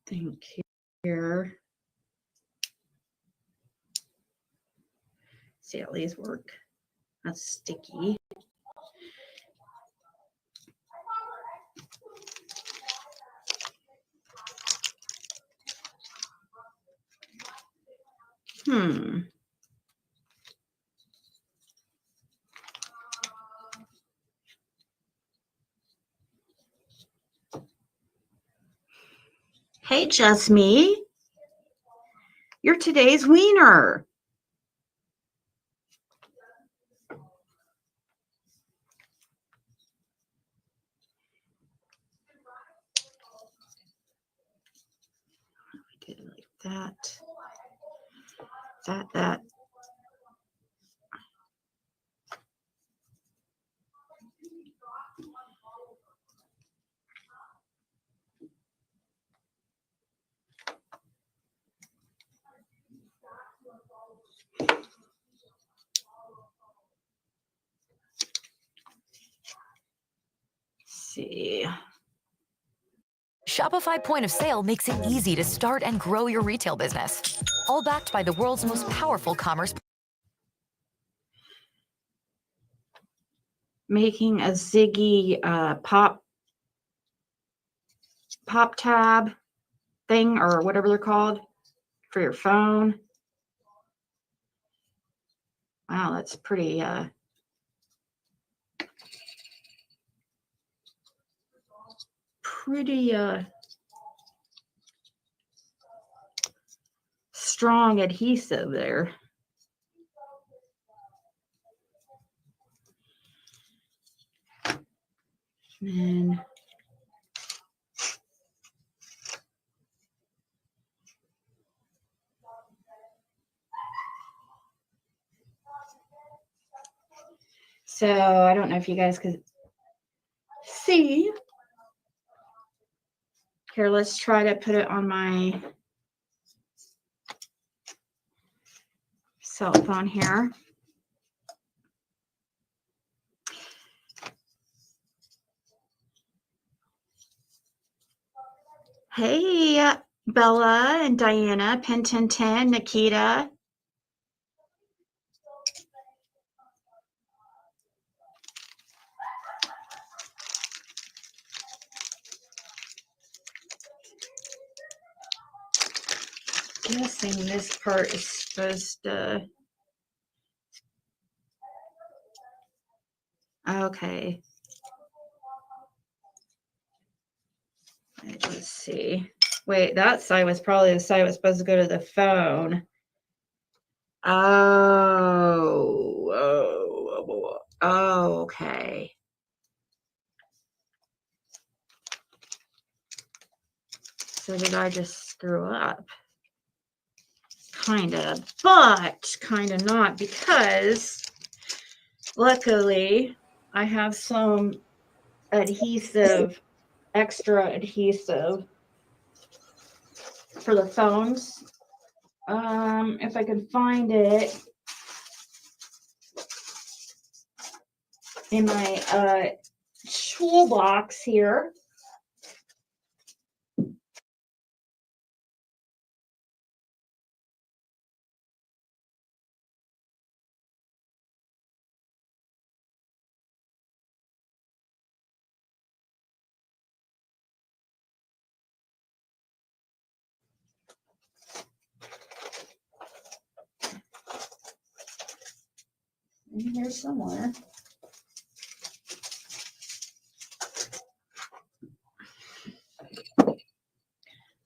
think here. See, at least work. That's sticky. Hey, just me. You're today's wiener. We did it like that. That. See. Shopify Point of Sale makes it easy to start and grow your retail business. All backed by the world's most powerful commerce. Making a Ziggy pop tab thing or whatever they're called for your phone. Wow, that's pretty strong adhesive there. And so I don't know if you guys could see. Here, let's try to put it on my cell phone here. Hey, Bella and Diana, Pen1010, Nikita. Guessing this part is supposed to. Okay. Let's see. Wait, that side was probably the side was supposed to go to the phone. Oh, okay. So did I just screw up? Kind of, but kind of not, because luckily I have some adhesive, extra adhesive for the phones. If I can find it in my toolbox here. In here somewhere.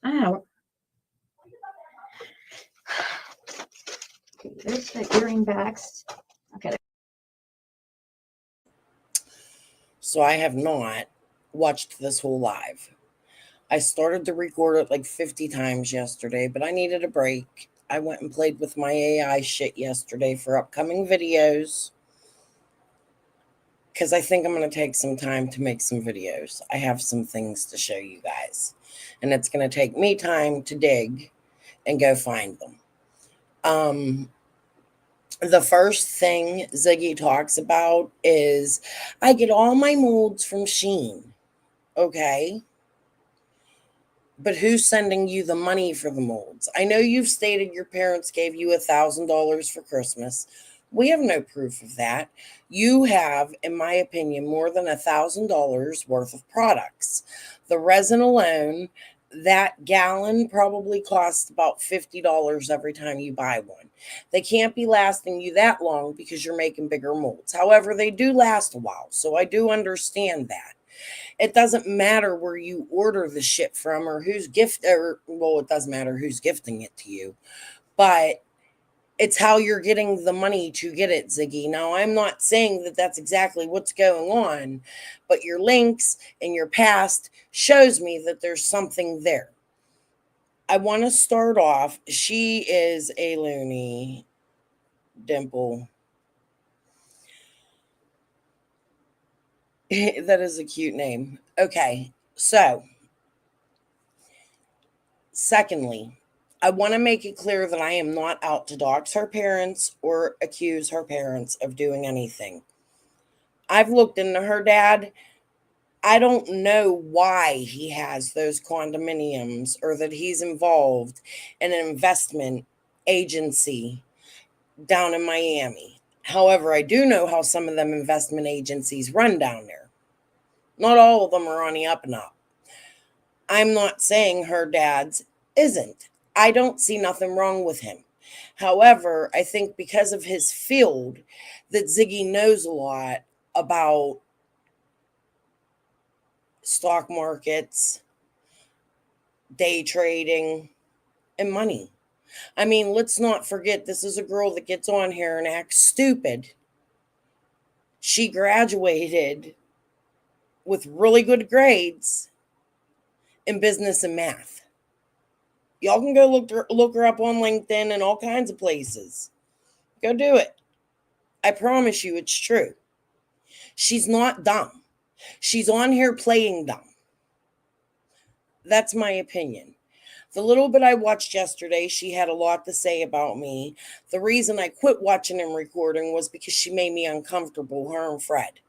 Oh. Okay, there's the greenbacks. Okay. So I have not watched this whole live. I started to record it like 50 times yesterday, but I needed a break. I went and played with my AI shit yesterday for upcoming videos because I think I'm going to take some time to make some videos. I have some things to show you guys, and it's going to take me time to dig and go find them. The first thing Ziggy talks about is I get all my molds from Shein. Okay. But who's sending you the money for the molds? I know you've stated your parents gave you $1,000 for Christmas. We have no proof of that. You have, in my opinion, more than $1,000 worth of products. The resin alone, that gallon probably costs about $50 every time you buy one. They can't be lasting you that long because you're making bigger molds. However, they do last a while, so I do understand that. It doesn't matter where you order the shit from or who's gift or well, it doesn't matter who's gifting it to you, but it's how you're getting the money to get it, Ziggy. Now, I'm not saying that that's exactly what's going on, but your links and your past shows me that there's something there. I want to start off. She is a loony, Dimple. That is a cute name. Okay, so secondly, I want to make it clear that I am not out to dox her parents or accuse her parents of doing anything. I've looked into her dad. I don't know why he has those condominiums or that he's involved in an investment agency down in Miami. However, I do know how some of them investment agencies run down there. Not all of them are on the up and up. I'm not saying her dad's isn't. I don't see nothing wrong with him. However, I think because of his field, that Ziggy knows a lot about stock markets, day trading, and money. I mean, let's not forget this is a girl that gets on here and acts stupid. She graduated with really good grades in business and math. Y'all can go look her up on LinkedIn and all kinds of places. Go do it. I promise you it's true. She's not dumb. She's on here playing dumb. That's my opinion. The little bit I watched yesterday, she had a lot to say about me. The reason I quit watching and recording was because she made me uncomfortable, her and Fred.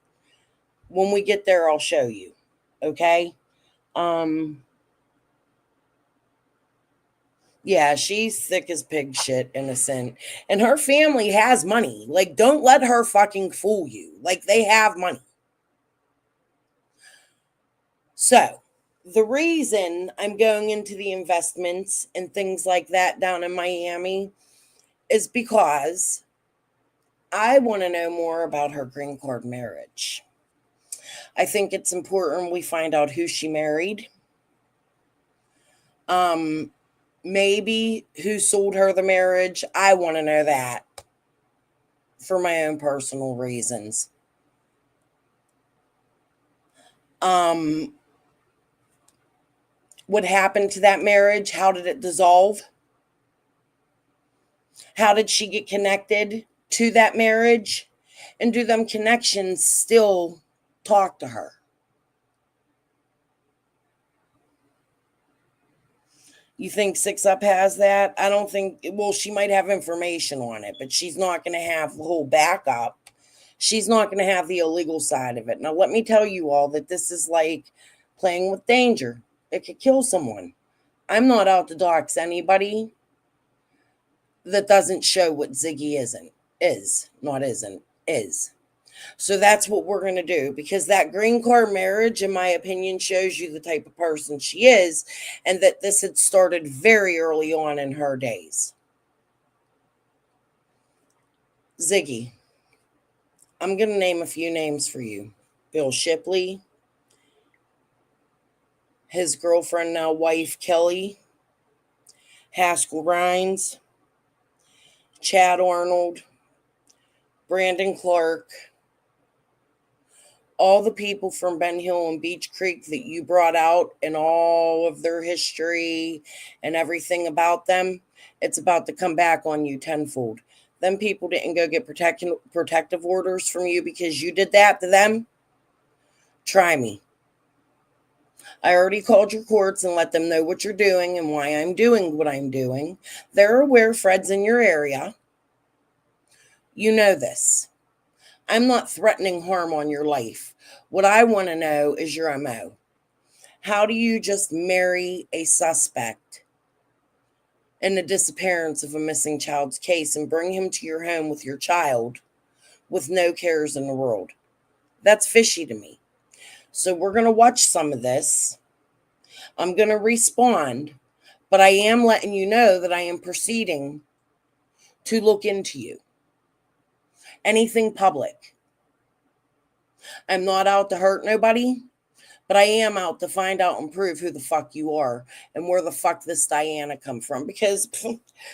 When we get there, I'll show you. Okay? Yeah, she's thick as pig shit, innocent. And her family has money. Like, don't let her fucking fool you. Like, they have money. So, the reason I'm going into the investments and things like that down in Miami is because I want to know more about her green card marriage. I think it's important we find out who she married. Maybe who sold her the marriage. I want to know that for my own personal reasons. What happened to that marriage? How did it dissolve? How did she get connected to that marriage? And do them connections still talk to her? You think Six Up has that? I don't think, well, she might have information on it, but she's not going to have the whole backup. She's not going to have the illegal side of it. Now, let me tell you all that this is like playing with danger. It could kill someone. I'm not out to dox anybody that doesn't show what Ziggy is. So that's what we're going to do, because that green card marriage, in my opinion, shows you the type of person she is, and that this had started very early on in her days. Ziggy, I'm going to name a few names for you. Bill Shipley, his girlfriend, now wife, Kelly, Haskell Rhines, Chad Arnold, Brandon Clark, all the people from Ben Hill and Beach Creek that you brought out and all of their history and everything about them, it's about to come back on you tenfold. Them people didn't go get protective orders from you because you did that to them. Try me. I already called your courts and let them know what you're doing and why I'm doing what I'm doing. They're aware Fred's in your area. You know this. I'm not threatening harm on your life. What I want to know is your MO. How do you just marry a suspect in the disappearance of a missing child's case and bring him to your home with your child with no cares in the world? That's fishy to me. So we're going to watch some of this. I'm going to respond, but I am letting you know that I am proceeding to look into you. Anything public. I'm not out to hurt nobody, but I am out to find out and prove who the fuck you are and where the fuck this Diana come from, because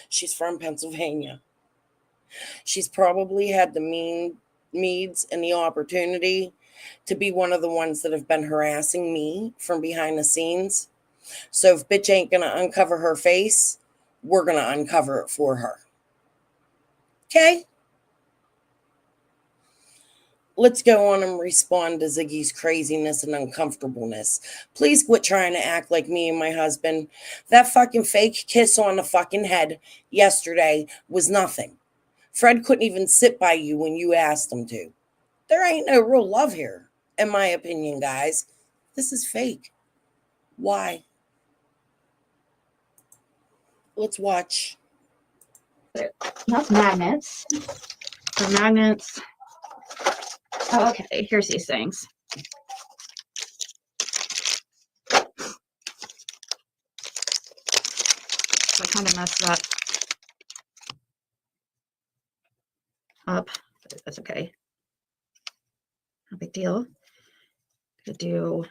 she's from Pennsylvania. She's probably had the means and the opportunity to be one of the ones that have been harassing me from behind the scenes. So if bitch ain't gonna uncover her face, we're gonna uncover it for her. Okay? Let's go on and respond to Ziggy's craziness and uncomfortableness. Please quit trying to act like me and my husband. That fucking fake kiss on the fucking head yesterday was nothing. Fred couldn't even sit by you when you asked him to. There ain't no real love here, in my opinion, guys. This is fake. Why? Let's watch. That's magnets. So magnets. Oh, okay. Here's these things. So I kind of messed that up. But that's okay. No big deal. Could do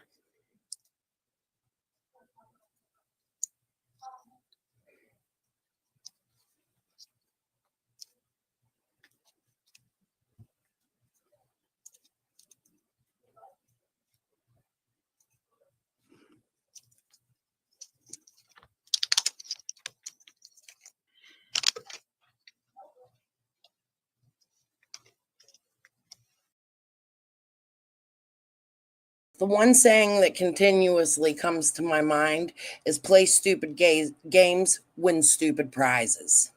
The one saying that continuously comes to my mind is play stupid games, win stupid prizes.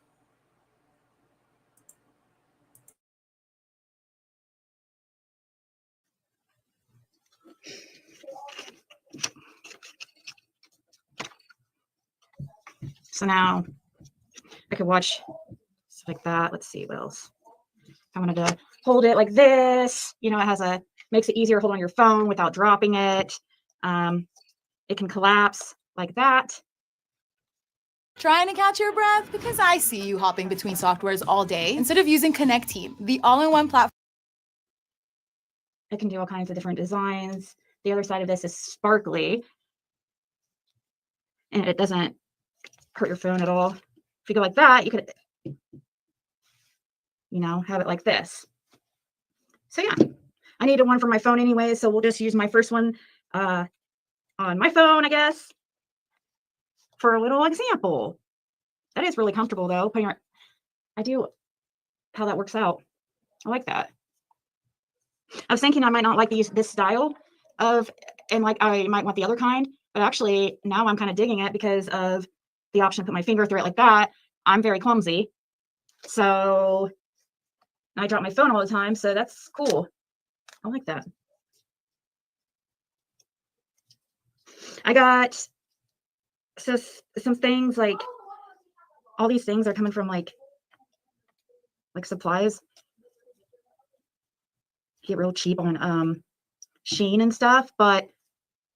so now I could watch stuff like that. Let's see what else. I wanted to hold it like this. You know, it has a makes it easier to hold on your phone without dropping it. It can collapse like that. Trying to catch your breath? Because I see you hopping between softwares all day instead of using Connect Team, the all-in-one platform. It can do all kinds of different designs. The other side of this is sparkly, and it doesn't hurt your phone at all. If you go like that, you could, you know, have it like this. So yeah, I needed one for my phone anyway, so we'll just use my first one on my phone, I guess, for a little example. That is really comfortable though. I do how that works out. I like that. I was thinking I might not like this style of, and like I might want the other kind, but actually now I'm kind of digging it because of the option to put my finger through it like that. I'm very clumsy, so I drop my phone all the time, so that's cool. I like that. I got some things, like all these things are coming from like supplies. Get real cheap on Shein and stuff, but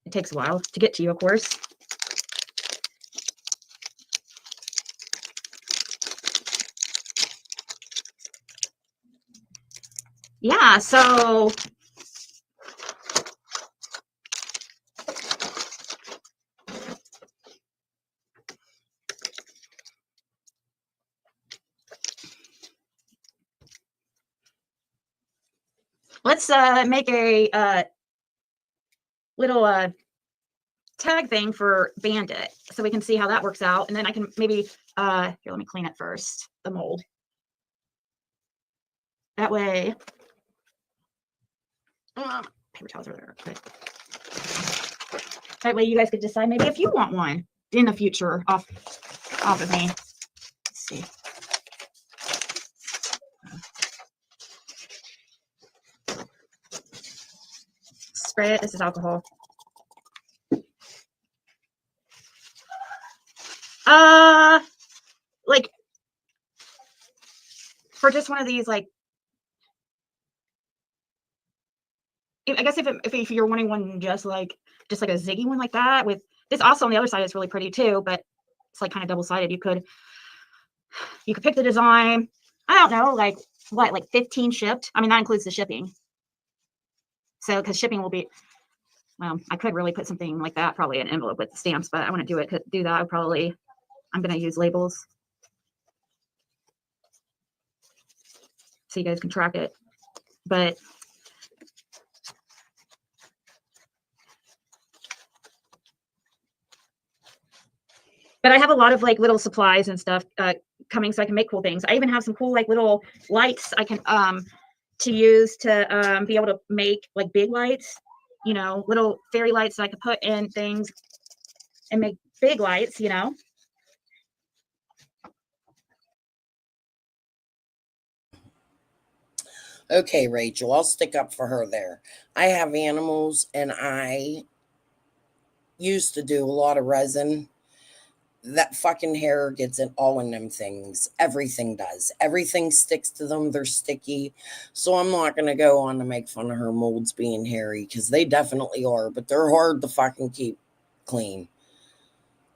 it takes a while to get to you, of course. Yeah, so let's make a little tag thing for Bandit so we can see how that works out, and then I can maybe here, let me clean it first, the mold. That way paper towels are there. Okay. That way you guys could decide maybe if you want one in the future off of me. Let's see. Spray it. This is alcohol. Like for just one of these, like, I guess if you're wanting one just like a Ziggy one like that, with this also on the other side is really pretty too, but it's like kind of double-sided. You could pick the design. I don't know, like what, like 15 shipped. I mean, that includes the shipping. So because shipping will be, well, I could really put something like that, probably an envelope with stamps, but I want to do that. I'm going to use labels so you guys can track it. But I have a lot of like little supplies and stuff coming so I can make cool things. I even have some cool like little lights I can to use to be able to make like big lights, you know, little fairy lights that I could put in things and make big lights, you know. Okay, Rachel, I'll stick up for her there. I have animals and I used to do a lot of resin. That fucking hair gets it all in them things. Everything does. Everything sticks to them. They're sticky. So I'm not going to go on to make fun of her molds being hairy because they definitely are, but they're hard to fucking keep clean.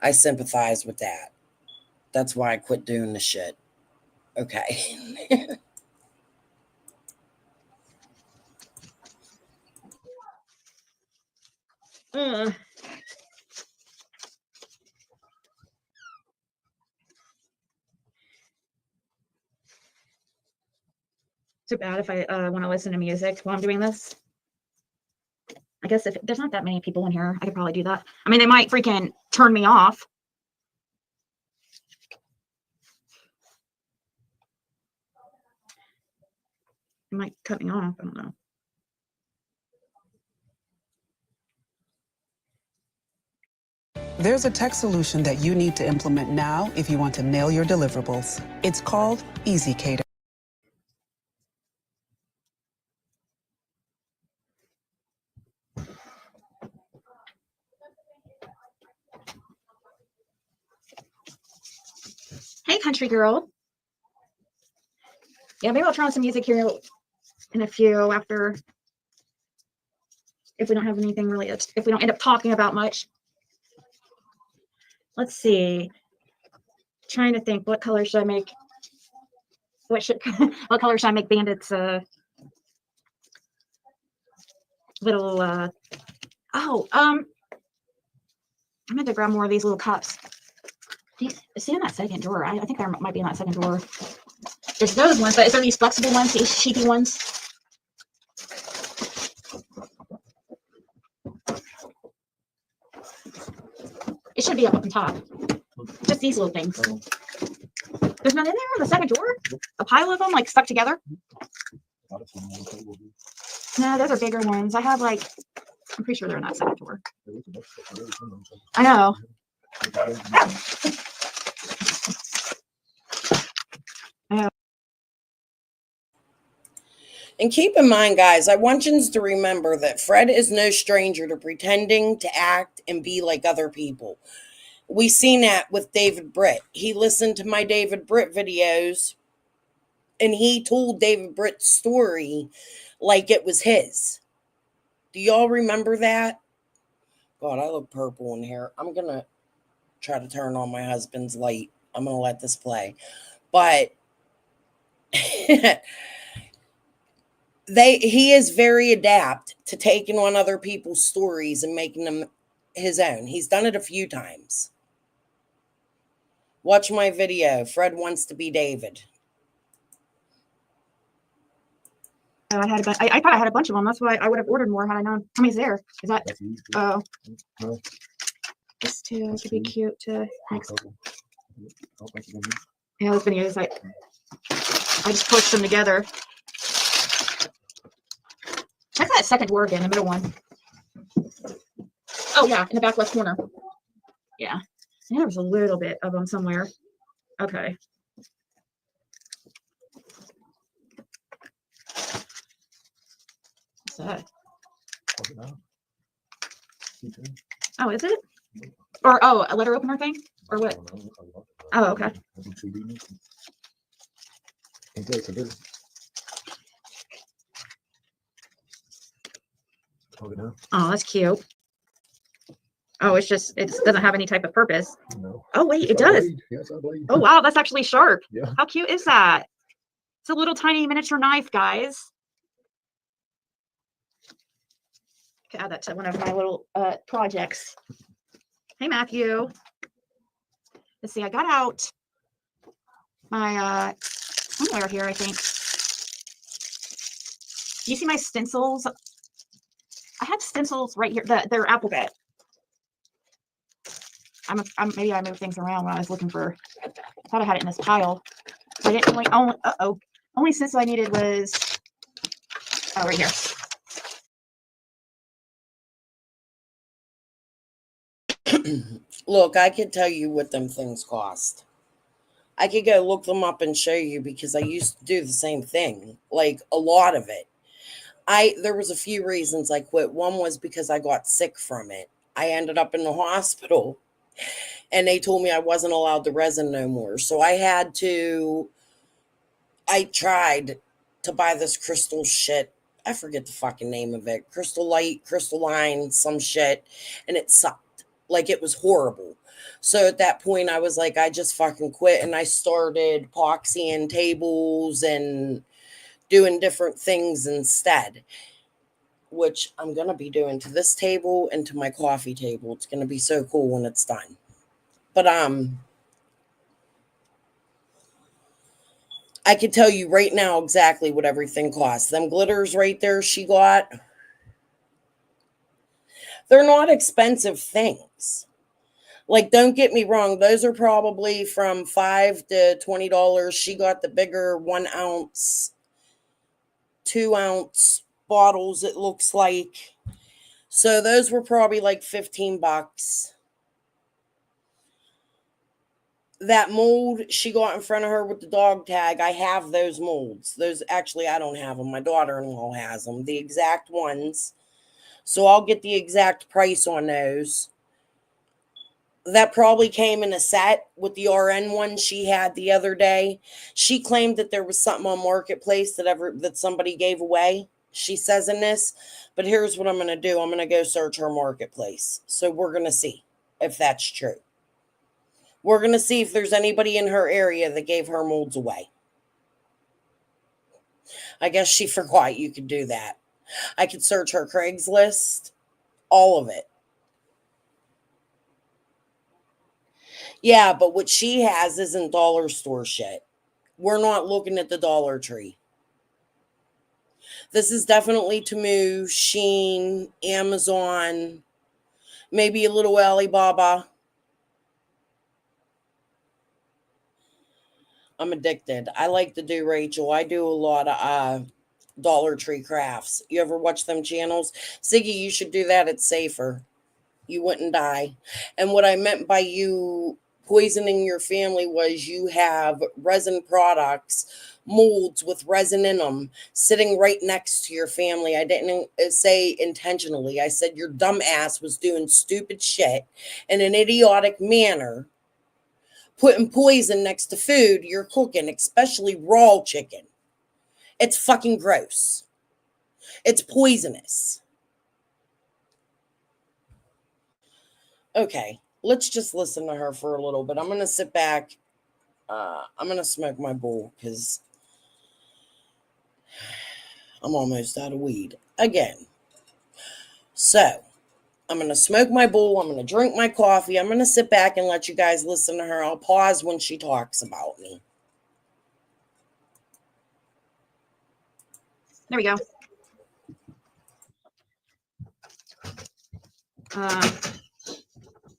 I sympathize with that. That's why I quit doing the shit. Okay. Too bad if I want to listen to music while I'm doing this. I guess if there's not that many people in here, I could probably do that. I mean, they might freaking turn me off. They might cut me off. I don't know. There's a tech solution that you need to implement now if you want to nail your deliverables. It's called EasyCater. Hey, country girl. Yeah, maybe I'll try on some music here in a few after, if we don't have anything really, if we don't end up talking about much. Let's see. Trying to think, what color should I make? What color should I make Bandit's little I meant to grab more of these little cups. See in that second drawer? I think there might be in that second drawer. There's those ones, but is there these flexible ones, these cheapy ones? It should be up on top. Just these little things. There's none in there in the second drawer? A pile of them like stuck together? No, those are bigger ones. I have like, I'm pretty sure they're in that second drawer. I know. And keep in mind, guys, I want you to remember that Fred is no stranger to pretending to act and be like other people. We seen that with David Britt. He listened to my David Britt videos and he told David Britt's story like it was his. Do y'all remember that? God, I look purple in here. I'm going to try to turn on my husband's light. I'm going to let this play. But he is very adept to taking on other people's stories and making them his own. He's done it a few times. Watch my video. Fred wants to be David. I thought I had a bunch of them. That's why I would have ordered more had I known. How many's there? Is that? Oh, this too could be cute to mix. Yeah, this video is like, I just pushed them together. Check that second drawer again, the middle one. Oh yeah, in the back left corner. Yeah, there was a little bit of them somewhere. Okay. What's that? Oh, is it? Or, oh, a letter opener thing? Or what? Oh, okay. Oh, that's cute. Oh, it's just, it doesn't have any type of purpose. Oh, wait, it does. Oh, wow, that's actually sharp. How cute is that? It's a little tiny miniature knife, guys. Could add that to one of my little projects. Hey, Matthew. Let's see, I got out my somewhere here, I think. Do you see my stencils? I had stencils right here. They're alphabet. Maybe I moved things around when I was looking for. I thought I had it in this pile. I didn't like only stencil I needed was right here. Look, I could tell you what them things cost. I could go look them up and show you because I used to do the same thing, like a lot of it. There was a few reasons I quit. One was because I got sick from it. I ended up in the hospital and they told me I wasn't allowed to resin no more. So I tried to buy this crystal shit. I forget the fucking name of it. Crystal light, crystalline, some shit. And it sucked. Like it was horrible. So at that point I was like, I just fucking quit. And I started epoxying tables and doing different things instead, which I'm going to be doing to this table and to my coffee table. It's going to be so cool when it's done. But I can tell you right now exactly what everything costs. Them glitters right there she got, they're not expensive things. Like, don't get me wrong, those are probably from $5 to $20. She got the bigger 1 ounce, 2 ounce bottles, it looks like. So those were probably like $15. That mold she got in front of her with the dog tag, I have those molds. Those, actually, I don't have them. My daughter-in-law has them, the exact ones. So I'll get the exact price on those. That probably came in a set with the RN one she had the other day. She claimed that there was something on Marketplace that somebody gave away. She says in this, but here's what I'm going to do. I'm going to go search her Marketplace. So we're going to see if that's true. We're going to see if there's anybody in her area that gave her molds away. I guess she forgot you could do that. I could search her Craigslist, all of it. Yeah, but what she has isn't dollar store shit. We're not looking at the Dollar Tree. This is definitely Temu, Shein, Amazon, maybe a little Alibaba. I'm addicted. I like to do, Rachel. I do a lot of Dollar Tree crafts. You ever watch them channels? Ziggy, you should do that. It's safer. You wouldn't die. And what I meant by you poisoning your family was you have resin products, molds with resin in them, sitting right next to your family. I didn't say intentionally. I said your dumb ass was doing stupid shit in an idiotic manner, putting poison next to food you're cooking, especially raw chicken. It's fucking gross. It's poisonous. Okay, let's just listen to her for a little bit. I'm going to sit back. I'm going to smoke my bowl because I'm almost out of weed again. So I'm going to smoke my bowl. I'm going to drink my coffee. I'm going to sit back and let you guys listen to her. I'll pause when she talks about me. There we go.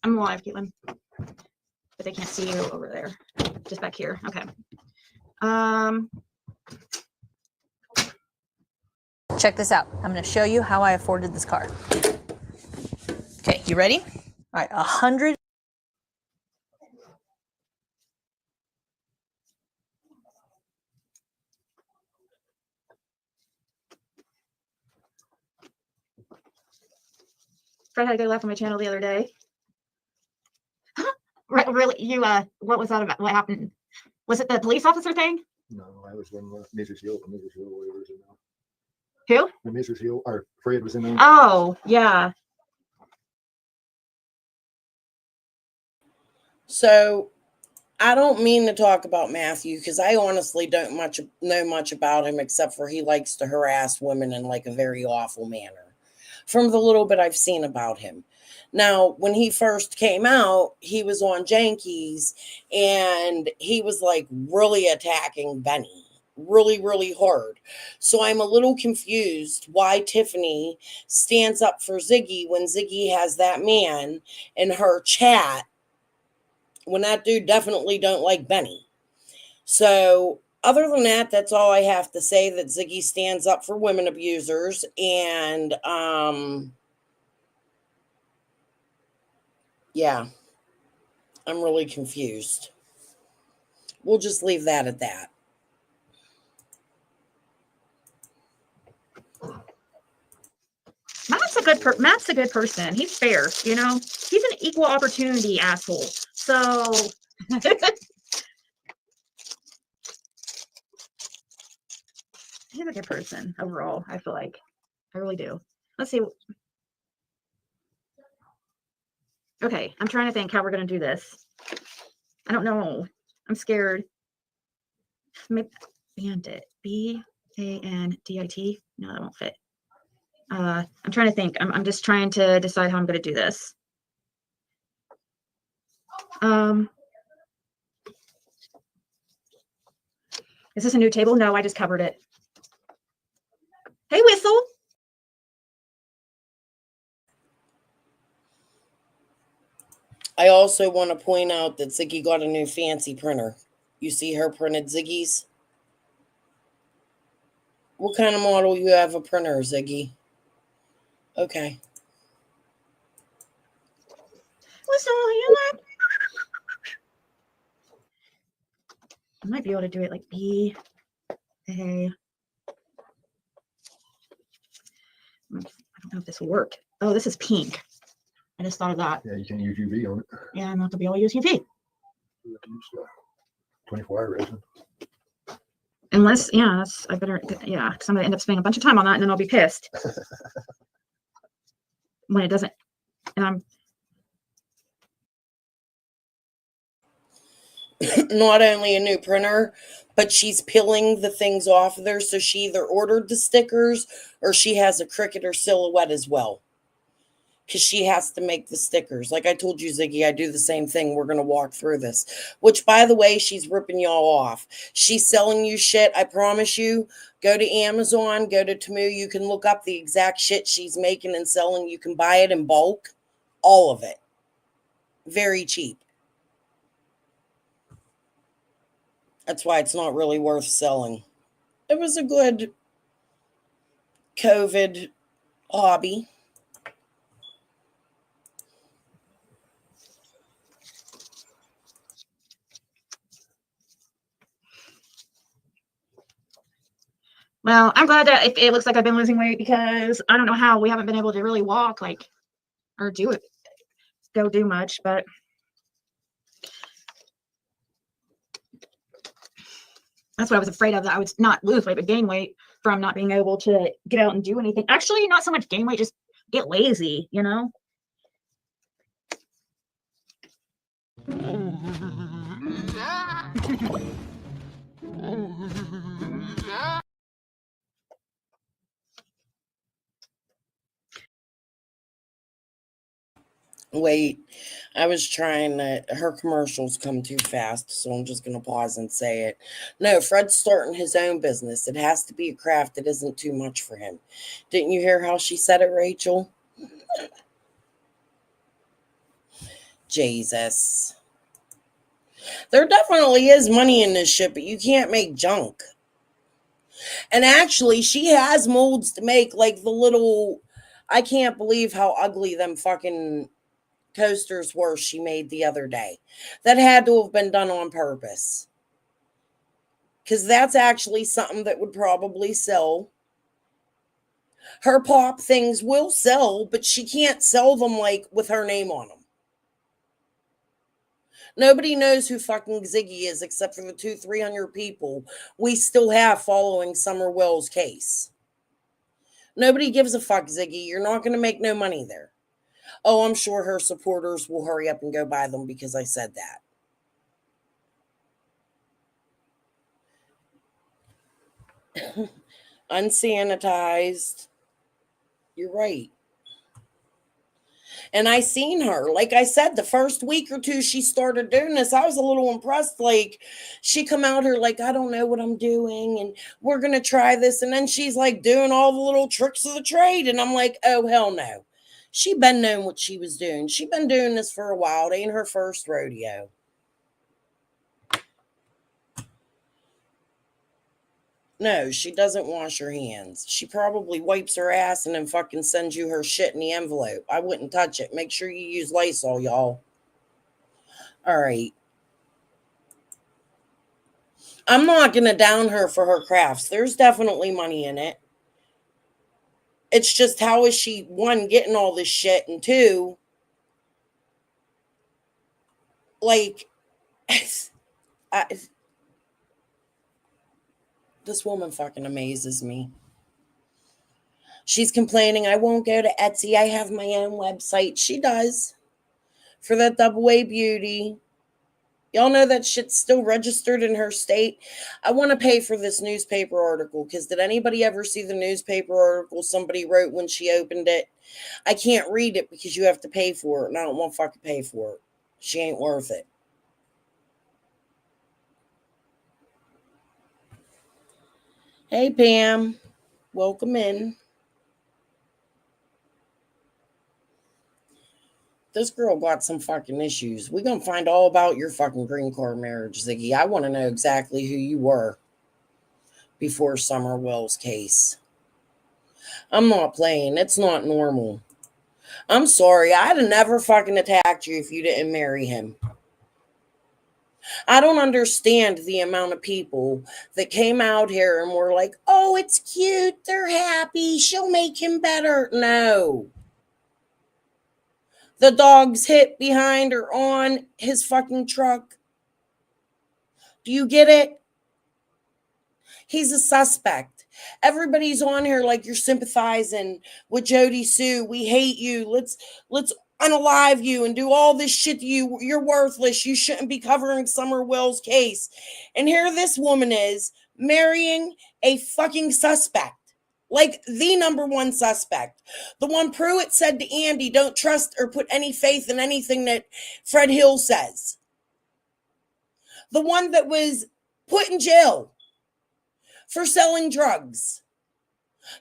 I'm live, Caitlin, but they can't see you over there. Just back here. Okay. Check this out. I'm going to show you how I afforded this car. Okay, you ready? All right, 100. Fred had a good laugh on my channel the other day. right what was that about? What happened? Was it the police officer thing? No, I was when Mrs. Hill, whatever was in there. Who? When Mrs. Hill, or Fred was in there. Oh, yeah. So I don't mean to talk about Matthew because I honestly don't know much about him except for he likes to harass women in like a very awful manner from the little bit I've seen about him. Now, when he first came out, he was on Jankies and he was like really attacking Benny really, really hard. So I'm a little confused why Tiffany stands up for Ziggy when Ziggy has that man in her chat when that dude definitely don't like Benny. So other than that, that's all I have to say, that Ziggy stands up for women abusers. And yeah, I'm really confused. We'll just leave that at that. Matt's a good person. He's fair, you know. He's an equal opportunity asshole. So he's a good person overall, I feel like. I really do. Let's see. Okay, I'm trying to think how we're going to do this. I don't know. I'm scared. Maybe Bandit. B-A-N-D-I-T. No, that won't fit. I'm trying to think. I'm just trying to decide how I'm going to do this. Is this a new table? No, I just covered it. Hey, Whistle. I also want to point out that Ziggy got a new fancy printer. You see her printed Ziggies? What kind of model you have a printer, Ziggy? Okay. Whistle, you like? I might be able to do it like B, A. I don't know if this will work. Oh, this is pink. I just thought of that. Yeah, you can use UV on it. Yeah, I'm not gonna be able to use UV. 24-hour resin. Unless, yeah, I better, yeah, because I'm gonna end up spending a bunch of time on that, and then I'll be pissed when it doesn't. And I'm Not only a new printer, but she's peeling the things off of there. So she either ordered the stickers or she has a Cricut or Silhouette as well. Because she has to make the stickers. Like I told you, Ziggy, I do the same thing. We're going to walk through this. Which, by the way, she's ripping y'all off. She's selling you shit. I promise you. Go to Amazon. Go to Temu. You can look up the exact shit she's making and selling. You can buy it in bulk. All of it. Very cheap. That's why it's not really worth selling. It was a good COVID hobby. well, I'm glad that it looks like I've been losing weight, because I don't know how we haven't been able to really walk or go do much, but that's what I was afraid of, that I would not lose weight, but gain weight from not being able to get out and do anything. Actually, not so much gain weight, just get lazy, you know? Wait, I was trying to, her commercials come too fast, so I'm just going to pause and say it. No, Fred's starting his own business. It has to be a craft that isn't too much for him. Didn't you hear how she said it, Rachel? Jesus. There definitely is money in this shit, but you can't make junk. And actually, she has molds to make, like the little, I can't believe how ugly them fucking coasters were she made the other day. That had to have been done on purpose. Because that's actually something that would probably sell. Her pop things will sell, but she can't sell them like with her name on them. Nobody knows who fucking Ziggy is except for the 200-300 people we still have following Summer Wells' case. Nobody gives a fuck, Ziggy. You're not going to make no money there. Oh, I'm sure her supporters will hurry up and go buy them because I said that. Unsanitized. You're right. And I seen her, like I said, the first week or two she started doing this, I was a little impressed. Like, she come out here like, I don't know what I'm doing, and we're going to try this. And then she's like doing all the little tricks of the trade. And I'm like, oh, hell no. She been knowing what she was doing. She been doing this for a while. It ain't her first rodeo. No, she doesn't wash her hands. She probably wipes her ass and then fucking sends you her shit in the envelope. I wouldn't touch it. Make sure you use Lysol, y'all. All right. I'm not going to down her for her crafts. There's definitely money in it. It's just, how is she, one, getting all this shit, and two, like, this woman fucking amazes me. She's complaining, I won't go to Etsy. I have my own website. She does. For that double A beauty. Y'all know that shit's still registered in her state. I want to pay for this newspaper article, because did anybody ever see the newspaper article somebody wrote when she opened it? I can't read it because you have to pay for it, and I don't want to fucking pay for it. She ain't worth it. Hey, Pam. Welcome in. This girl got some fucking issues. We're going to find all about your fucking green card marriage, Ziggy. I want to know exactly who you were before Summer Wells' case. I'm not playing. It's not normal. I'm sorry. I'd have never fucking attacked you if you didn't marry him. I don't understand the amount of people that came out here and were like, oh, it's cute. They're happy. She'll make him better. No. The dog's hit behind or on his fucking truck. Do you get it? He's a suspect. Everybody's on here like you're sympathizing with Jody Sue. We hate you. Let's unalive you and do all this shit to you. You're worthless. You shouldn't be covering Summer Wells' case. And here this woman is marrying a fucking suspect. Like the number one suspect. The one Pruitt said to Andy, don't trust or put any faith in anything that Fred Hill says. The one that was put in jail for selling drugs.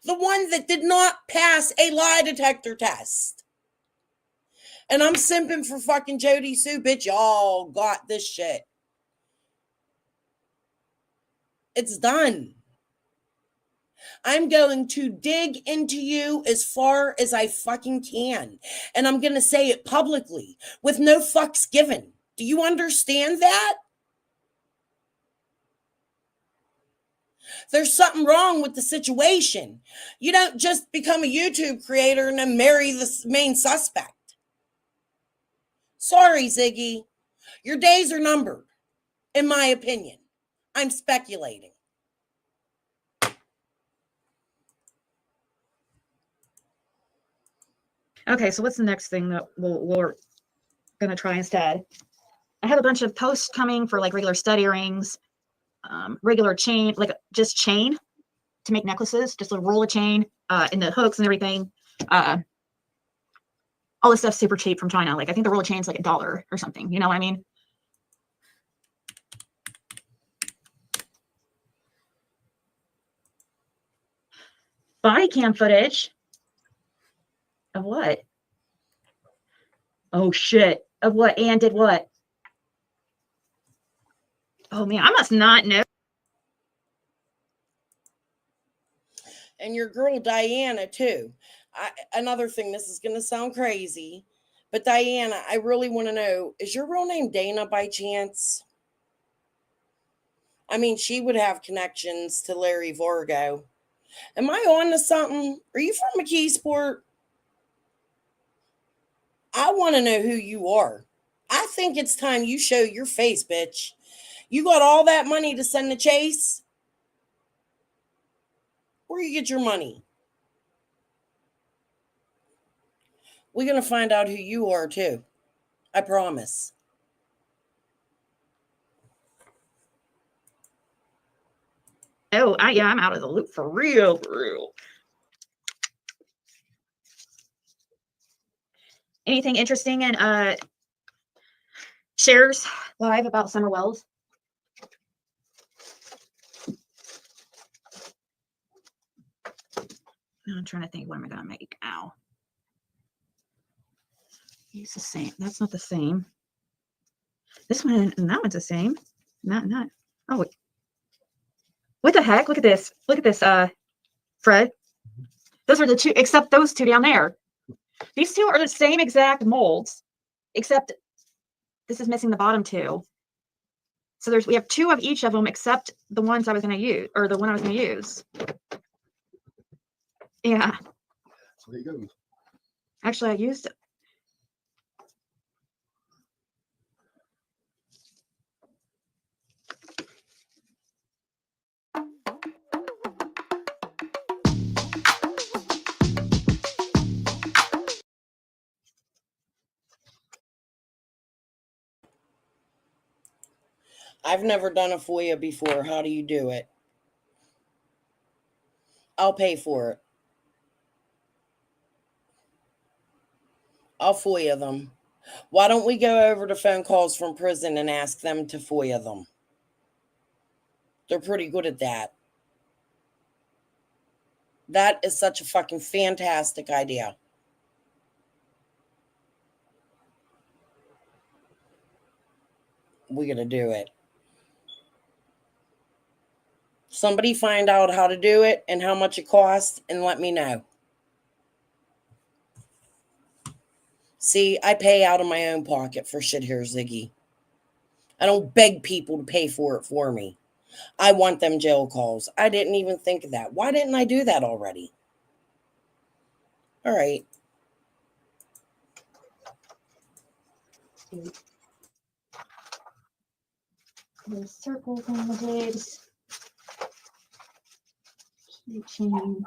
The one that did not pass a lie detector test. And I'm simping for fucking Jody Sue, bitch. Y'all got this shit. It's done. I'm going to dig into you as far as I fucking can. And I'm going to say it publicly with no fucks given. Do you understand that? There's something wrong with the situation. You don't just become a YouTube creator and then marry the main suspect. Sorry, Ziggy. Your days are numbered, in my opinion. I'm speculating. Okay, so what's the next thing that we're going to try instead? I have a bunch of posts coming for like regular study rings, regular chain, like just chain to make necklaces, just a roll of chain, and the hooks and everything. All this stuff's super cheap from China. Like I think the roll of chain's like $1 or something. You know what I mean? Body cam footage of what? Oh shit! Of what? Ann did what? Oh man, I must not know. And your girl Diana too. Another thing, this is going to sound crazy, but Diana, I really want to know, is your real name Dana by chance? I mean, she would have connections to Larry Vargo. Am I on to something? Are you from McKeesport? I want to know who you are. I think it's time you show your face, bitch. You got all that money to send to Chase? Where you get your money? We're going to find out who you are, too. I promise. Oh, yeah, I'm out of the loop for real, for real. Anything interesting in shares live about Summer Wells? I'm trying to think, what am I going to make now? It's the same. That's not the same. This one and that one's the same. Not. Oh, wait. What the heck? Look at this. Look at this, Fred. Those are the two, except those two down there. These two are the same exact molds, except this is missing the bottom two. So we have two of each of them, except the ones I was going to use, or the one I was going to use. Yeah. So there you go. Actually, I used. I've never done a FOIA before. How do you do it? I'll pay for it. I'll FOIA them. Why don't we go over to phone calls from prison and ask them to FOIA them? They're pretty good at that. That is such a fucking fantastic idea. We're going to do it. Somebody find out how to do it and how much it costs and let me know. See, I pay out of my own pocket for shit here, Ziggy. I don't beg people to pay for it for me. I want them jail calls. I didn't even think of that. Why didn't I do that already? All right. There's circles on the jigs. Chains.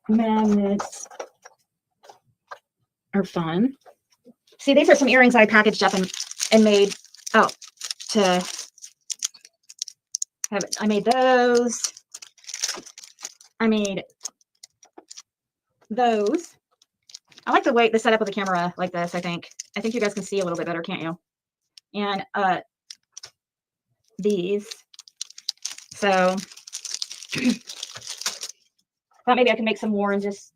Magnets are fun. See, these are some earrings I packaged up and made. Oh, to have it. I made those. I made those. I like the setup of the camera like this. I think you guys can see a little bit better, can't you? And these. So thought maybe I could make some more and just.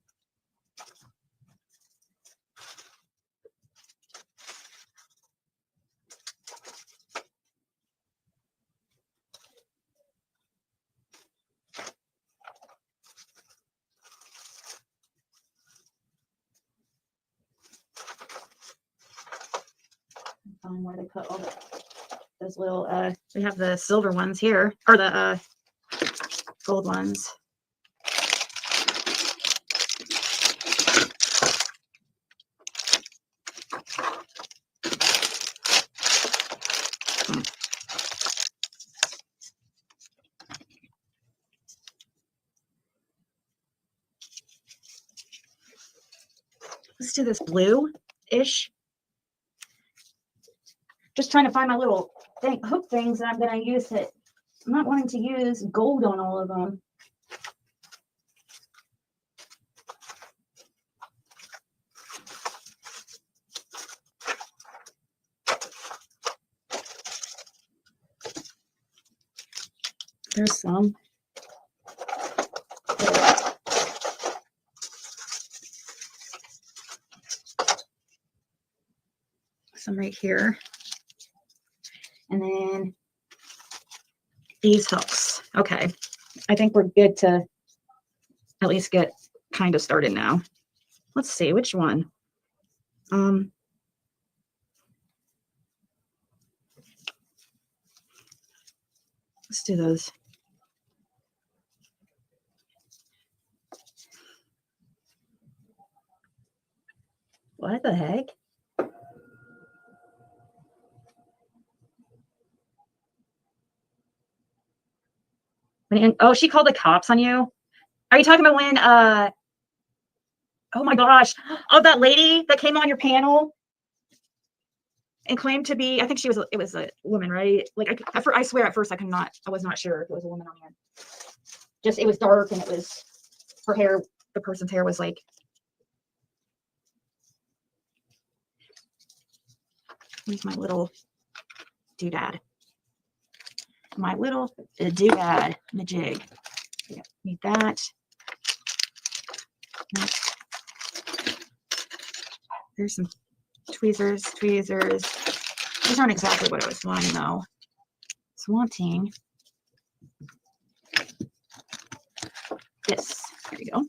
Find where they put all those little we have the silver ones here, or the gold ones. Let's do this blue-ish. Just trying to find my little hook things that I'm going to use it. I'm not wanting to use gold on all of them. There's some. Some right here. And then these hooks. Okay. I think we're good to at least get kind of started now. Let's see which one. Let's do those. What the heck? Oh, she called the cops on you? Are you talking about when, oh my gosh. Oh, that lady that came on your panel and claimed to be, I think it was a woman, right? Like, I swear at first I was not sure if it was a woman on here. Just, it was dark and it was, her hair, the person's hair was like, here's my little doodad. My little doodad, majig. Yeah, need that. Next. There's some tweezers. These aren't exactly what I was wanting though. It's wanting this. There you go.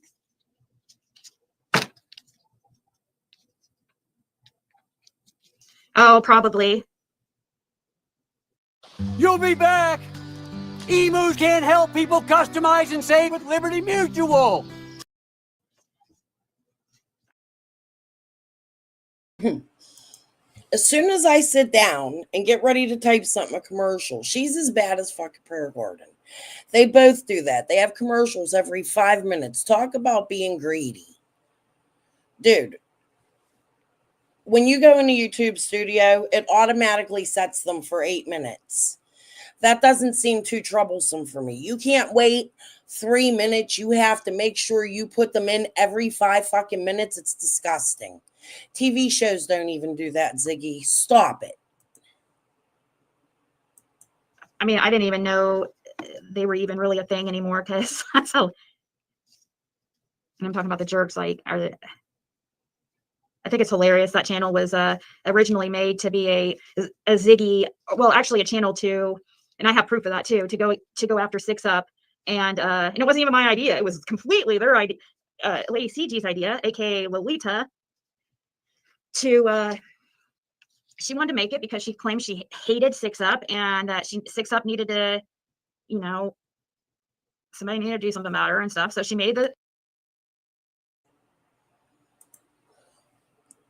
Oh, probably. You'll be back! Emus can't help people customize and save with Liberty Mutual! As soon as I sit down and get ready to type something, a commercial, she's as bad as fucking Prayer Garden. They both do that. They have commercials every 5 minutes. Talk about being greedy. Dude, when you go into YouTube Studio, it automatically sets them for 8 minutes. That doesn't seem too troublesome for me. You can't wait 3 minutes. You have to make sure you put them in every 5 fucking minutes. It's disgusting. TV shows don't even do that, Ziggy. Stop it. I mean, I didn't even know they were even really a thing anymore because that's how. And I'm talking about the jerks. Like, I think it's hilarious. That channel was originally made to be a Ziggy, well, actually a channel to, and I have proof of that too, to go after Six Up, and it wasn't even my idea. It was completely their idea, Lady CG's idea, aka Lolita. She wanted to make it because she claimed she hated Six Up, and that Six Up needed to, you know, somebody needed to do something about her and stuff. So she made the.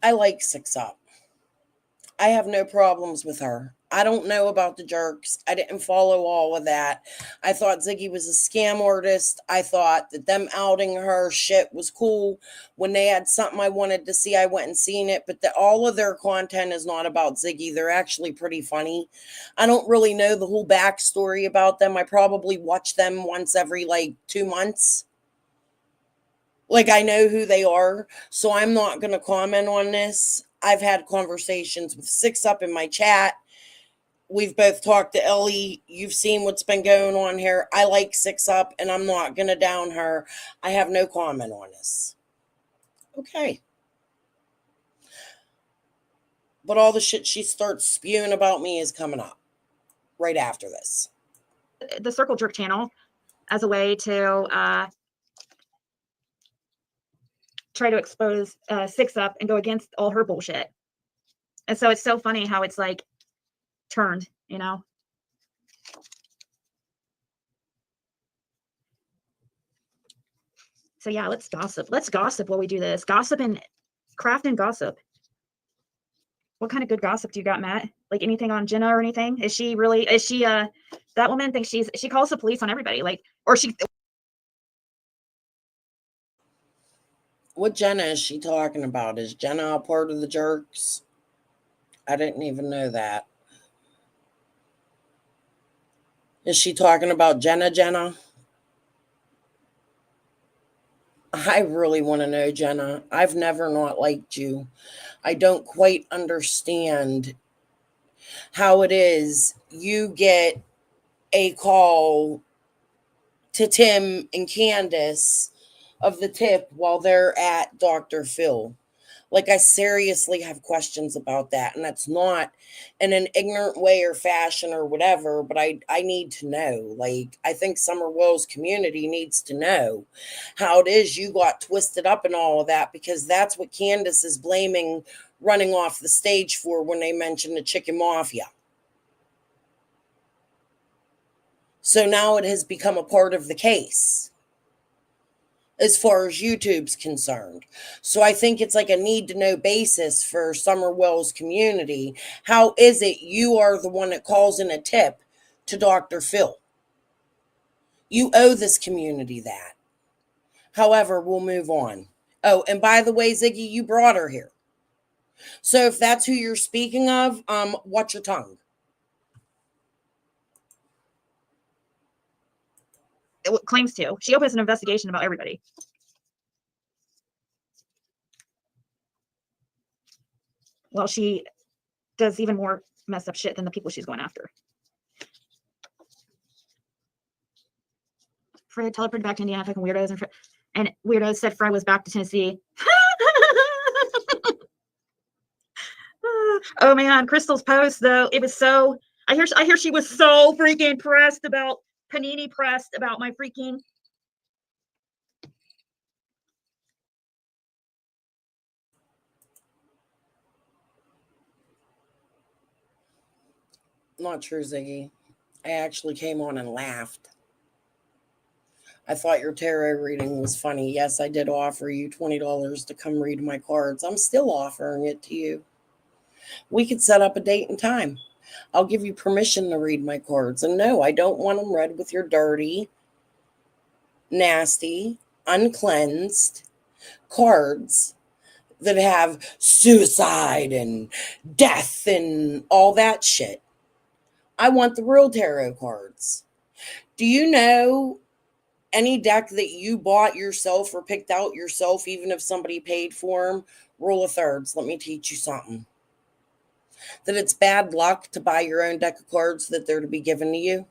I like Six Up. I have no problems with her. I don't know about the jerks. I didn't follow all of that. I thought Ziggy was a scam artist. I thought that them outing her shit was cool. When they had something I wanted to see, I went and seen it. But all of their content is not about Ziggy. They're actually pretty funny. I don't really know the whole backstory about them. I probably watch them once every 2 months. Like, I know who they are, so I'm not going to comment on this. I've had conversations with Six Up in my chat. We've both talked to Ellie. You've seen what's been going on here. I like Six Up, and I'm not going to down her. I have no comment on this. Okay. But all the shit she starts spewing about me is coming up right after this. The Circle Jerk channel as a way to try to expose Six Up and go against all her bullshit. And so it's so funny how it's like turned, you know. So yeah, let's gossip. Let's gossip while we do this. Gossip and craft and gossip. What kind of good gossip do you got, Matt? Like anything on Jenna or anything? Is she that woman thinks she calls the police on everybody, like, or she. What Jenna is she talking about? Is Jenna a part of the jerks? I didn't even know that. Is she talking about Jenna? I really want to know, Jenna. I've never not liked you. I don't quite understand how it is you get a call to Tim and Candace of the tip while they're at Dr. Phil. Like, I seriously have questions about that. And that's not in an ignorant way or fashion or whatever, but I need to know. Like, I think Summer Will's community needs to know how it is you got twisted up in all of that, because that's what Candace is blaming running off the stage for when they mentioned the chicken mafia. So now it has become a part of the case. as far as YouTube's concerned. So I think it's like a need to know basis for Summer Wells community. How is it you are the one that calls in a tip to Dr. Phil? You owe this community that. However, we'll move on. Oh, and by the way, Ziggy, you brought her here. So if that's who you're speaking of, watch your tongue. It claims to. She opens an investigation about everybody. Well, she does even more messed up shit than the people she's going after. Fred teleported back to Indiana, fucking weirdos, and weirdos said Fred was back to Tennessee. Oh man, Crystal's post though, it was so. I hear she was so freaking pressed about Panini pressed about my freaking. Not true, Ziggy. I actually came on and laughed. I thought your tarot reading was funny. Yes, I did offer you $20 to come read my cards. I'm still offering it to you. We could set up a date and time. I'll give you permission to read my cards. And no, I don't want them read with your dirty, nasty, uncleansed cards that have suicide and death and all that shit. I want the real tarot cards. Do you know any deck that you bought yourself or picked out yourself, even if somebody paid for them? Rule of thirds. Let me teach you something. That it's bad luck to buy your own deck of cards that they're to be given to you.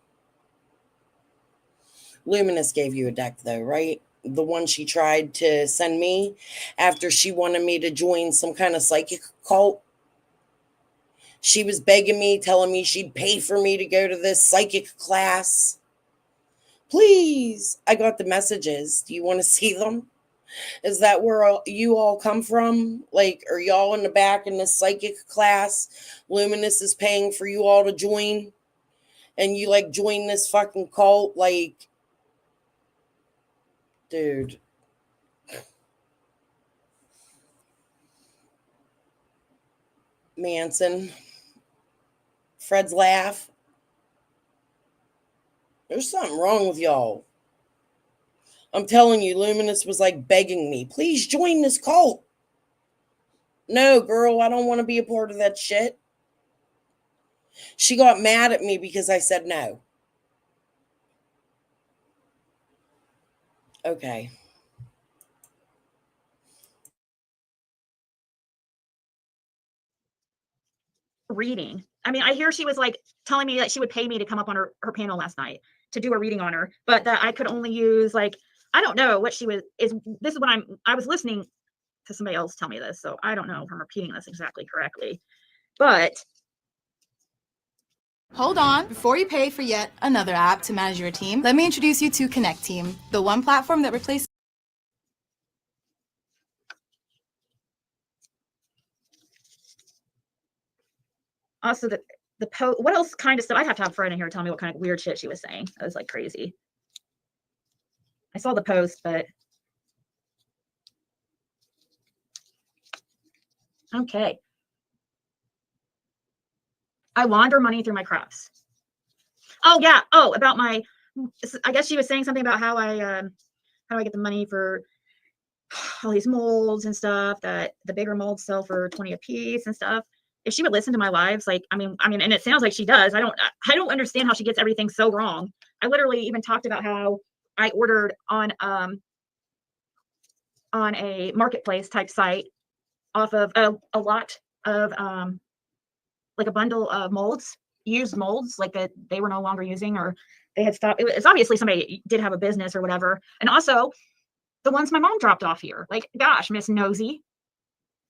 Luminous gave you a deck though, right? The one she tried to send me after she wanted me to join some kind of psychic cult. She was begging me, telling me she'd pay for me to go to this psychic class. Please. I got the messages. Do you want to see them? Is that where you all come from? Like, are y'all in the back in this psychic class? Luminous is paying for you all to join? And you, like, join this fucking cult? Like, dude. Manson. Fred's laugh. There's something wrong with y'all. I'm telling you, Luminous was like begging me, please join this cult. No, girl, I don't want to be a part of that shit. She got mad at me because I said no. Okay. Reading. I mean, I hear she was like telling me that she would pay me to come up on her panel last night to do a reading on her, but that I could only use like, I don't know what she was, this is what I was listening to somebody else tell me this, so I don't know if I'm repeating this exactly correctly, but. Hold on, before you pay for yet another app to manage your team, let me introduce you to Connect Team, the one platform that replaces Also, the post, what else kind of stuff? I'd have to have Fred in here tell me what kind of weird shit she was saying. That was like crazy. I saw the post, but. Okay. I launder money through my crafts. Oh, yeah. Oh, about my, I guess she was saying something about how I get the money for all these molds and stuff, that the bigger molds sell for 20 a piece and stuff. If she would listen to my lives, like, I mean, and it sounds like she does. I don't understand how she gets everything so wrong. I literally even talked about how I ordered on a marketplace type site off of a lot of like a bundle of molds, used molds, like that they were no longer using, or they had stopped. It's obviously somebody did have a business or whatever. And also the ones my mom dropped off here. Like, gosh, Miss Nosy.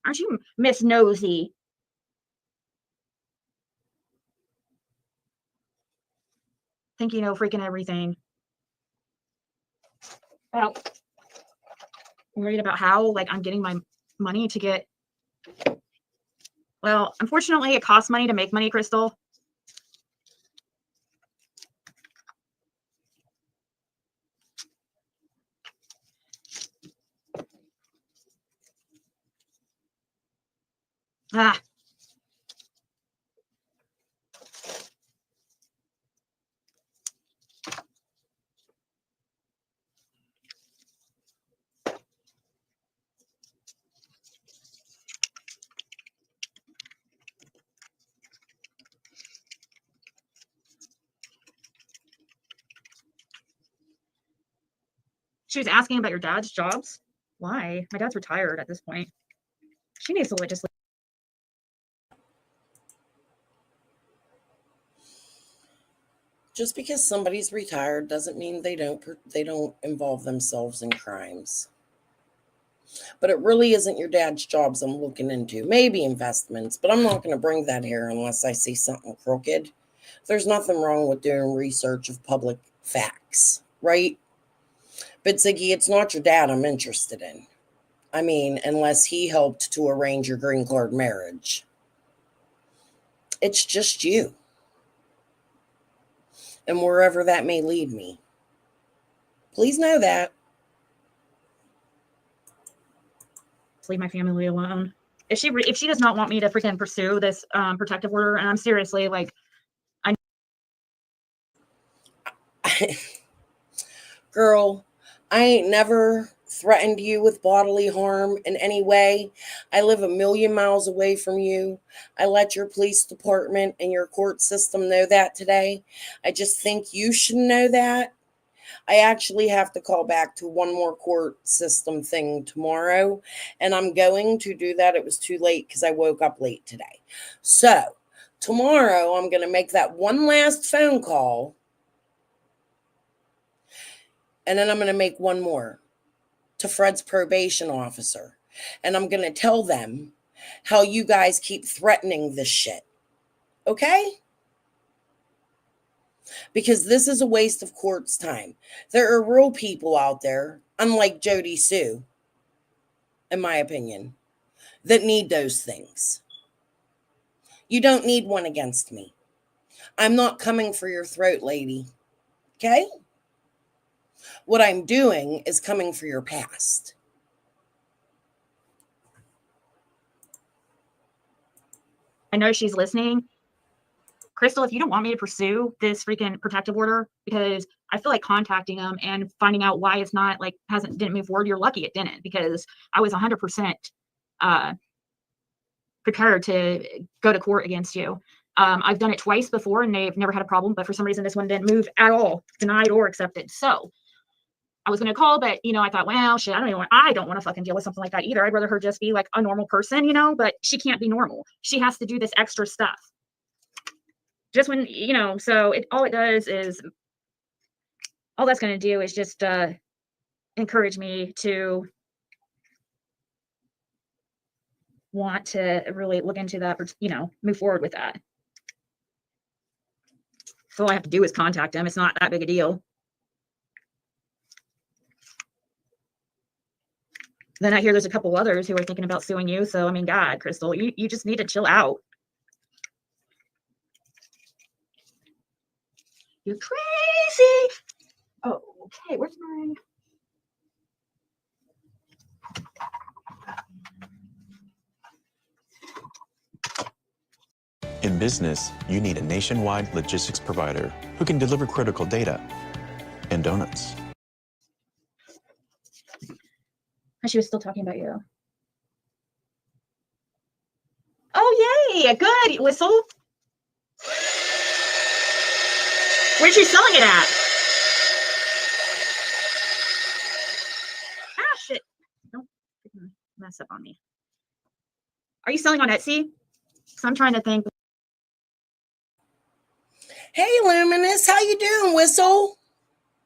Aren't you Miss Nosy? Think you know freaking everything. Well, I'm worried about how, like, I'm getting my money to get. Well, unfortunately, it costs money to make money, Crystal. Ah. She was asking about your dad's jobs. Why? My dad's retired at this point. She needs to just. Just because somebody's retired doesn't mean they don't involve themselves in crimes. But it really isn't your dad's jobs I'm looking into. Maybe investments, but I'm not going to bring that here unless I see something crooked. There's nothing wrong with doing research of public facts, right? But Ziggy, it's not your dad I'm interested in. I mean, unless he helped to arrange your green card marriage. It's just you. And wherever that may lead me. Please know that. Leave my family alone. If she does not want me to freaking pursue this protective order, and I'm seriously like, Girl, I ain't never threatened you with bodily harm in any way. I live a million miles away from you. I let your police department and your court system know that today. I just think you should know that. I actually have to call back to one more court system thing tomorrow, and I'm going to do that. It was too late because I woke up late today. So tomorrow I'm going to make that one last phone call, and then I'm going to make one more to Fred's probation officer, and I'm going to tell them how you guys keep threatening this shit. Okay? Because this is a waste of court's time. There are real people out there, unlike Jody Sue, in my opinion, that need those things. You don't need one against me. I'm not coming for your throat, lady. Okay? What I'm doing is coming for your past. I know she's listening. Crystal, if you don't want me to pursue this freaking protective order, because I feel like contacting them and finding out why it's not like didn't move forward, you're lucky it didn't, because I was 100% prepared to go to court against you. I've done it twice before and they've never had a problem, but for some reason this one didn't move at all, denied or accepted. So I was going to call, but I thought, well, shit, I don't want to fucking deal with something like that either. I'd rather her just be like a normal person, but she can't be normal. She has to do this extra stuff. Just when, so all that's going to do is just encourage me to want to really look into that, move forward with that. So all I have to do is contact him. It's not that big a deal. Then I hear there's a couple others who are thinking about suing you. So, I mean, God, Crystal, you just need to chill out. You're crazy. Oh, okay. Where's my... In business, you need a nationwide logistics provider who can deliver critical data and donuts. She was still talking about you. Oh, yay. Good. Whistle. Where's she selling it at? Ah, shit. Don't mess up on me. Are you selling on Etsy? So I'm trying to think. Hey, Luminous, how you doing, Whistle?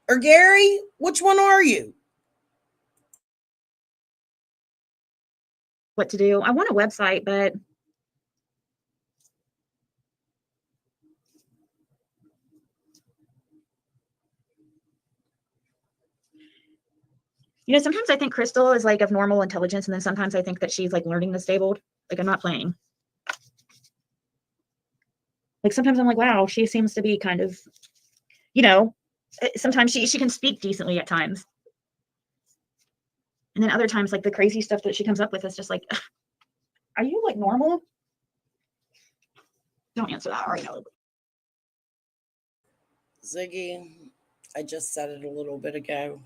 Or Gary? Which one are you? What to do. I want a website, but sometimes I think Crystal is like of normal intelligence, and then sometimes I think that she's like learning disabled. Like, I'm not playing. Like, sometimes I'm like, wow, she seems to be kind of, sometimes she can speak decently at times. And then other times, like, the crazy stuff that she comes up with is just like, are you like normal? Don't answer that. I already know. Ziggy, I just said it a little bit ago.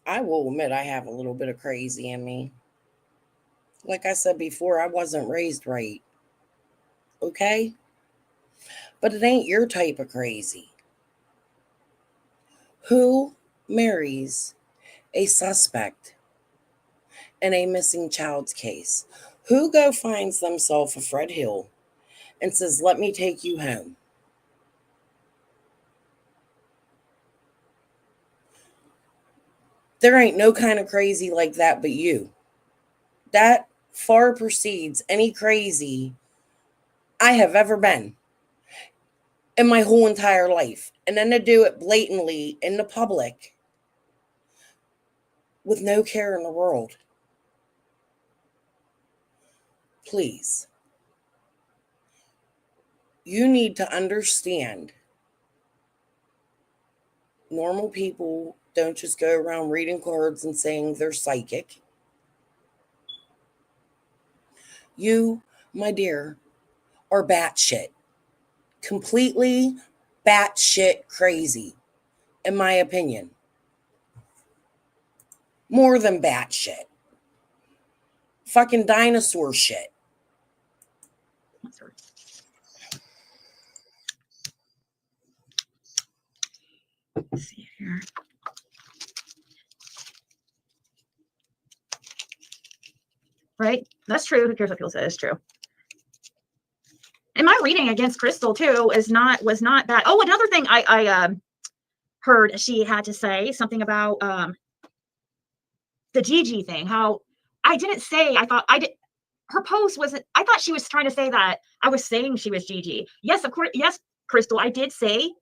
I will admit I have a little bit of crazy in me. Like I said before, I wasn't raised right. Okay? But it ain't your type of crazy. Who marries a suspect in a missing child's case? Who finds themselves a Fred Hill and says, let me take you home? There ain't no kind of crazy like that but you. That far precedes any crazy I have ever been in my whole entire life. And then to do it blatantly in the public with no care in the world. Please. You need to understand. Normal people don't just go around reading cards and saying they're psychic. You, my dear, are batshit. Completely batshit crazy, in my opinion. More than batshit. Fucking dinosaur shit. Let's see here. Right? That's true. Who cares what people say? It's true. And my reading against Crystal too was not bad. Oh, another thing I heard she had to say something about the Gigi thing. How I didn't say, I thought I did. Her post wasn't, I thought she was trying to say that I was saying she was Gigi. Yes, of course. Yes, Crystal, I did say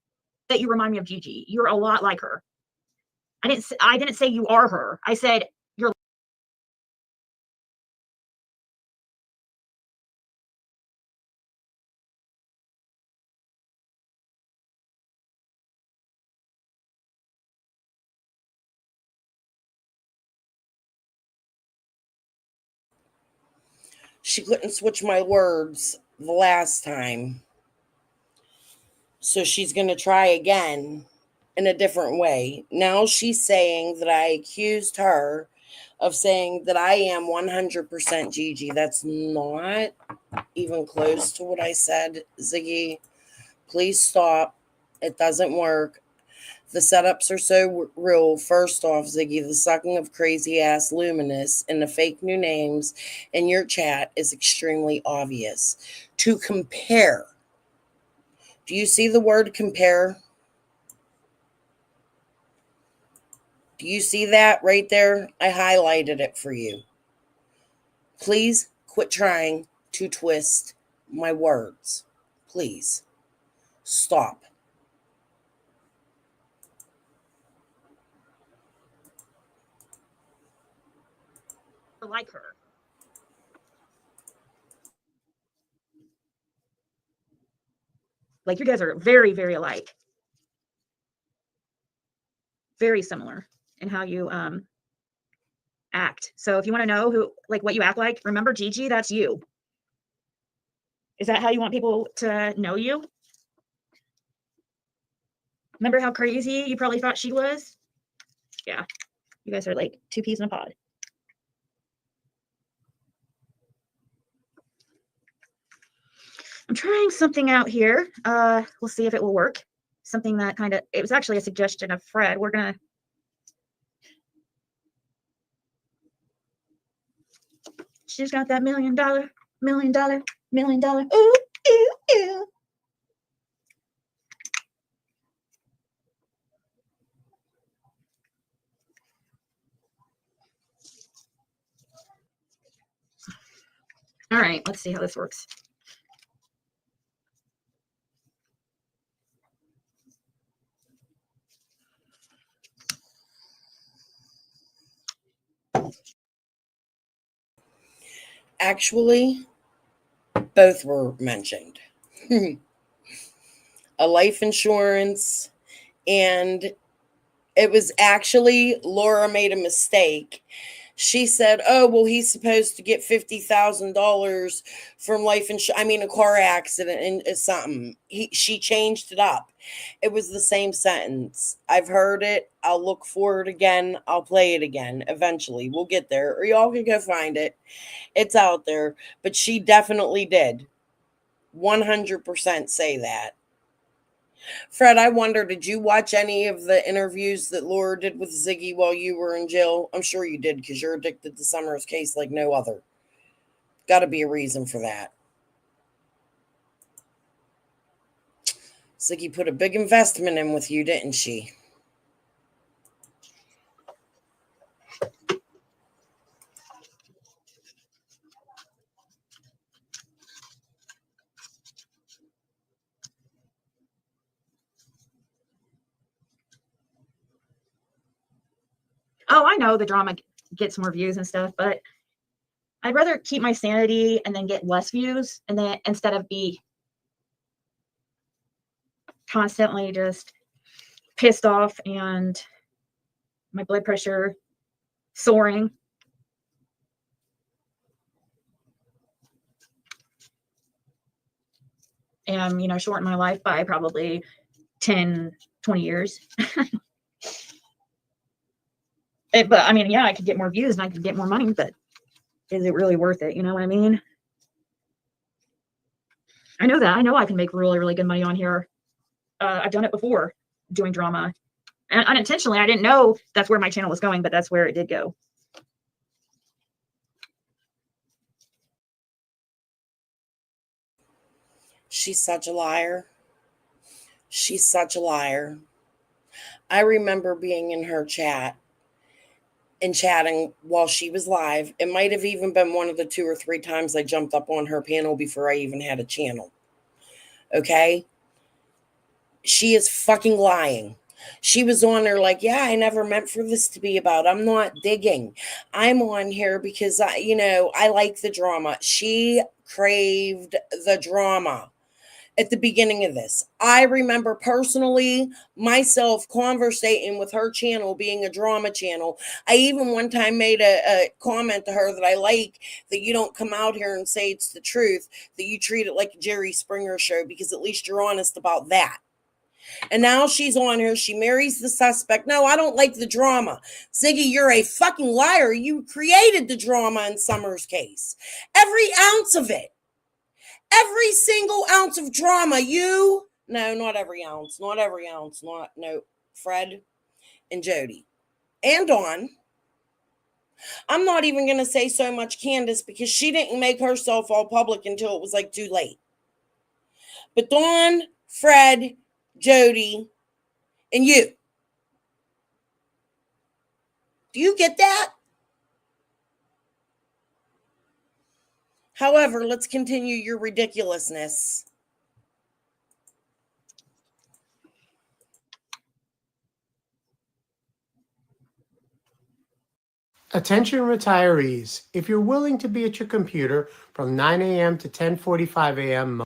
that you remind me of Gigi. You're a lot like her. I didn't say you are her. I said you're She couldn't switch my words the last time. So she's going to try again in a different way. Now she's saying that I accused her of saying that I am 100% Gigi. That's not even close to what I said, Ziggy. Please stop. It doesn't work. The setups are so real. First off, Ziggy, the sucking of crazy ass Luminous and the fake new names in your chat is extremely obvious. To compare. Do you see the word compare? Do you see that right there? I highlighted it for you. Please quit trying to twist my words. Please. Stop. like her. Like you guys are very, very alike. Very similar in how you act. So if you want to know who, like what you act like, remember Gigi, that's you. Is that how you want people to know you? Remember how crazy you probably thought she was? Yeah. You guys are like two peas in a pod. I'm trying something out here. We'll see if it will work. Something that kind of, it was actually a suggestion of Fred. We're gonna, she's got that $1 million. Ooh, ooh, ooh. All right, let's see how this works. Actually, both were mentioned. A life insurance, and it was actually Laura made a mistake She said, "Oh, well, he's supposed to get $50,000 from life insurance. I mean, a car accident and something." She changed it up. It was the same sentence. I've heard it. I'll look for it again. I'll play it again. Eventually, we'll get there, or y'all can go find it. It's out there. But she definitely did 100% say that. Fred, I wonder, did you watch any of the interviews that Laura did with Ziggy while you were in jail? I'm sure you did, because you're addicted to Summer's case like no other. Got to be a reason for that. Ziggy put a big investment in with you, didn't she? Oh, I know the drama gets more views and stuff, but I'd rather keep my sanity and then get less views, and then instead of be constantly just pissed off and my blood pressure soaring. And, shorten my life by probably 10, 20 years. But I mean, yeah, I could get more views and I could get more money, but is it really worth it? You know what I mean? I know that. I know I can make really, really good money on here. I've done it before, doing drama. And unintentionally, I didn't know that's where my channel was going, but that's where it did go. She's such a liar. She's such a liar. I remember being in her chat and chatting while she was live. It might have even been one of the 2 or 3 times I jumped up on her panel before I even had a channel. Okay? She is fucking lying. She was on there like, yeah, I never meant for this to be about. I'm not digging. I'm on here because I like the drama. She craved the drama at the beginning of this. I remember personally myself conversating with her channel being a drama channel. I even one time made a comment to her that I like that you don't come out here and say it's the truth, that you treat it like a Jerry Springer show, because at least you're honest about that. And now she's on here. She marries the suspect. No, I don't like the drama. Ziggy, you're a fucking liar. You created the drama in Summer's case. Every ounce of it. Every single ounce of drama. No, not every ounce. Not every ounce. No, Fred and Jody. And Dawn. I'm not even going to say so much Candace, because she didn't make herself all public until it was like too late. But Dawn, Fred, Jody, and you. Do you get that? However, let's continue your ridiculousness. Attention retirees, if you're willing to be at your computer from 9 a.m. to 10:45 a.m.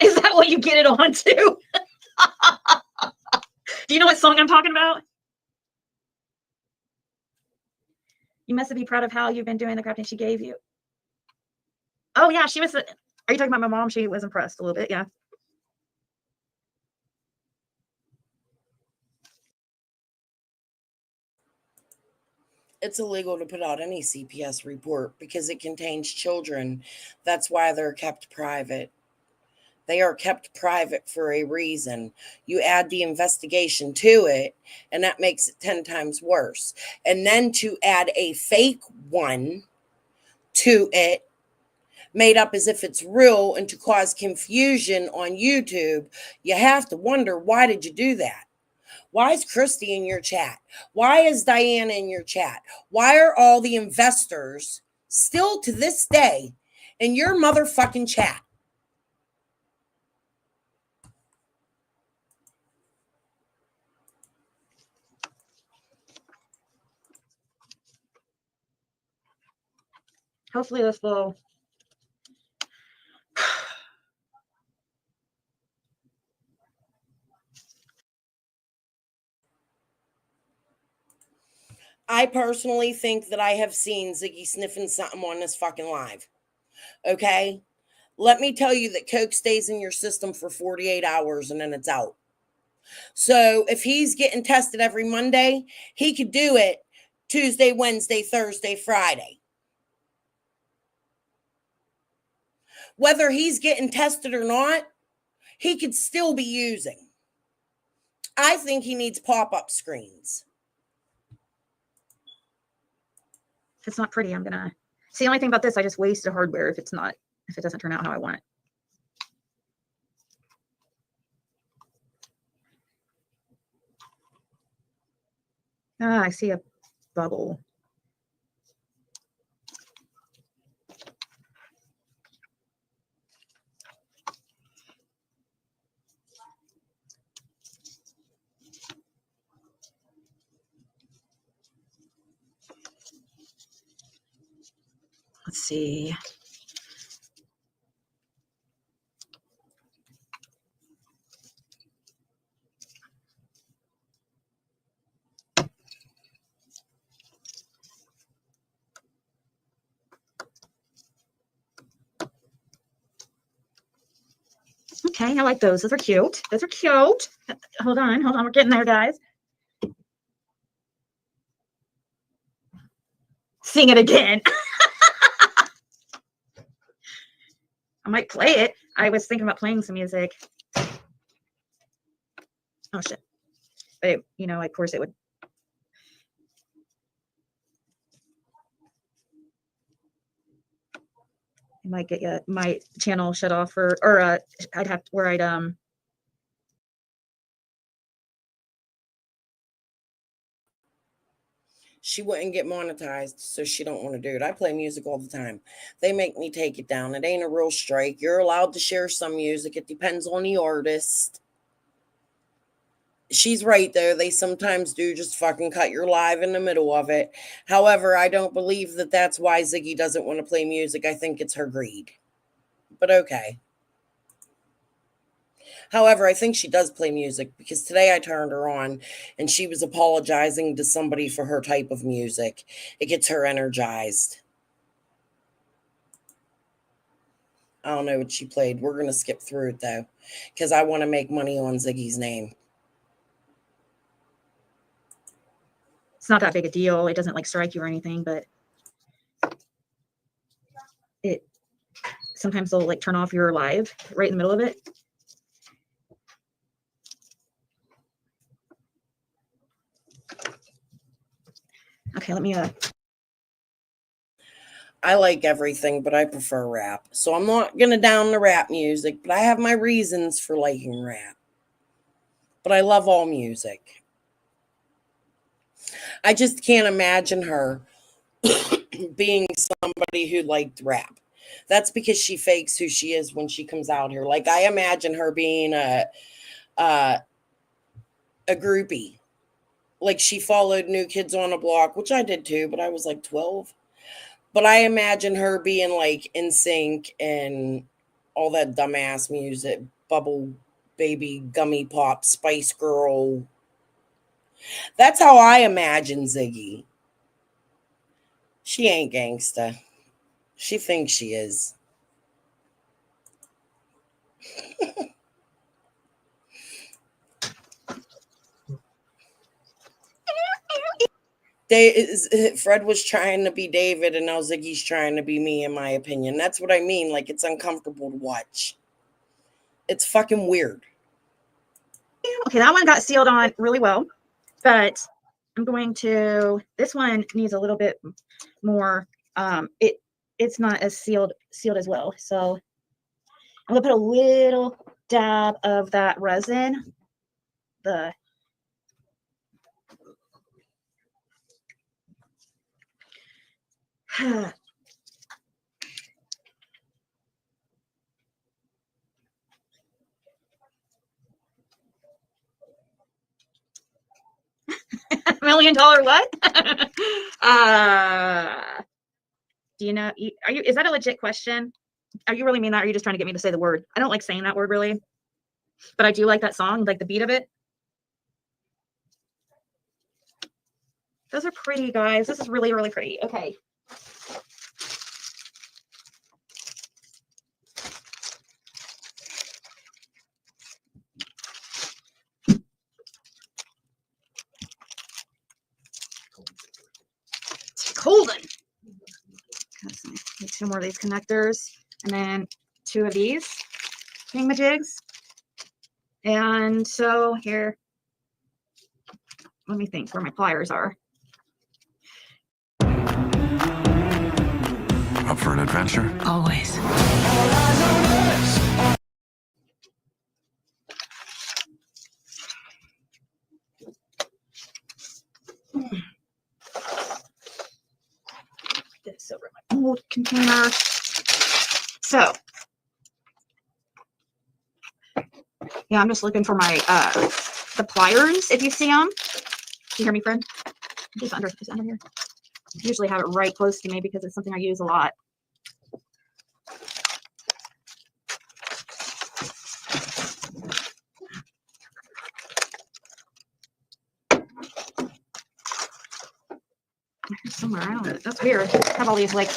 Is that what you get it on to? Do you know what song I'm talking about? You must be proud of how you've been doing the crafting she gave you. Oh, yeah, she was. Are you talking about my mom? She was impressed a little bit, yeah. It's illegal to put out any CPS report because it contains children. That's why they're kept private. They are kept private for a reason. You add the investigation to it, and that makes it 10 times worse. And then to add a fake one to it, made up as if it's real, and to cause confusion on YouTube, you have to wonder, why did you do that? Why is Christy in your chat? Why is Diana in your chat? Why are all the investors still to this day in your motherfucking chat? Hopefully this will. I personally think that I have seen Ziggy sniffing something on this fucking live. Okay? Let me tell you that Coke stays in your system for 48 hours and then it's out. So if he's getting tested every Monday, he could do it Tuesday, Wednesday, Thursday, Friday. Whether he's getting tested or not, he could still be using. I think he needs pop-up screens. If it's not pretty, I'm gonna see. The only thing about this, I just wasted hardware if it doesn't turn out how I want it. Ah, I see a bubble. Let's see. Okay, I like those. Those are cute. Those are cute. Hold on. We're getting there, guys. Sing it again. I might play it. I was thinking about playing some music. Oh shit. But it, of course it would. It might get my channel shut off or I'd have where I'd She wouldn't get monetized, so she don't want to do it. I play music all the time. They make me take it down. It ain't a real strike. You're allowed to share some music. It depends on the artist. She's right, though. They sometimes do just fucking cut your live in the middle of it. However, I don't believe that that's why Ziggy doesn't want to play music. I think it's her greed. But okay. However, I think she does play music because today I turned her on and she was apologizing to somebody for her type of music. It gets her energized. I don't know what she played. We're going to skip through it though because I want to make money on Ziggy's name. it's not that big a deal. It doesn't like strike you or anything, but it sometimes they'll like turn off your live right in the middle of it. Okay, let me I like everything, but I prefer rap. So I'm not going to down the rap music, but I have my reasons for liking rap. But I love all music. I just can't imagine her being somebody who liked rap. That's because she fakes who she is when she comes out here. Like I imagine her being a groupie. Like she followed New Kids on the Block, which I did too, but I was like 12. But I imagine her being like NSYNC and all that dumbass music, Bubble Baby, Gummy Pop, Spice Girl. That's how I imagine Ziggy. She ain't gangsta. She thinks she is. Fred was trying to be David and now Ziggy's trying to be me, in my opinion. That's what I mean. Like, it's uncomfortable to watch. It's fucking weird. Okay, that one got sealed on really well, but I'm going to, this one needs a little bit more, it's not as sealed as well. So I'm gonna put a little dab of that resin, the $1 million what? Do you know, is that a legit question? Are you really mean that? Or are you just trying to get me to say the word? I don't like saying that word really, but I do like that song, like the beat of it. Those are pretty, guys. This is really, really pretty. Okay. Golden. Take 2 more of these connectors, and then 2 of these thingamajigs. And so here, let me think where my pliers are. Up for an adventure? Always. This over my old container. So, yeah, I'm just looking for my the pliers. If you see them, you hear me, friend? It's under here. I usually have it right close to me because it's something I use a lot. Somewhere around it. That's weird. I have all these like.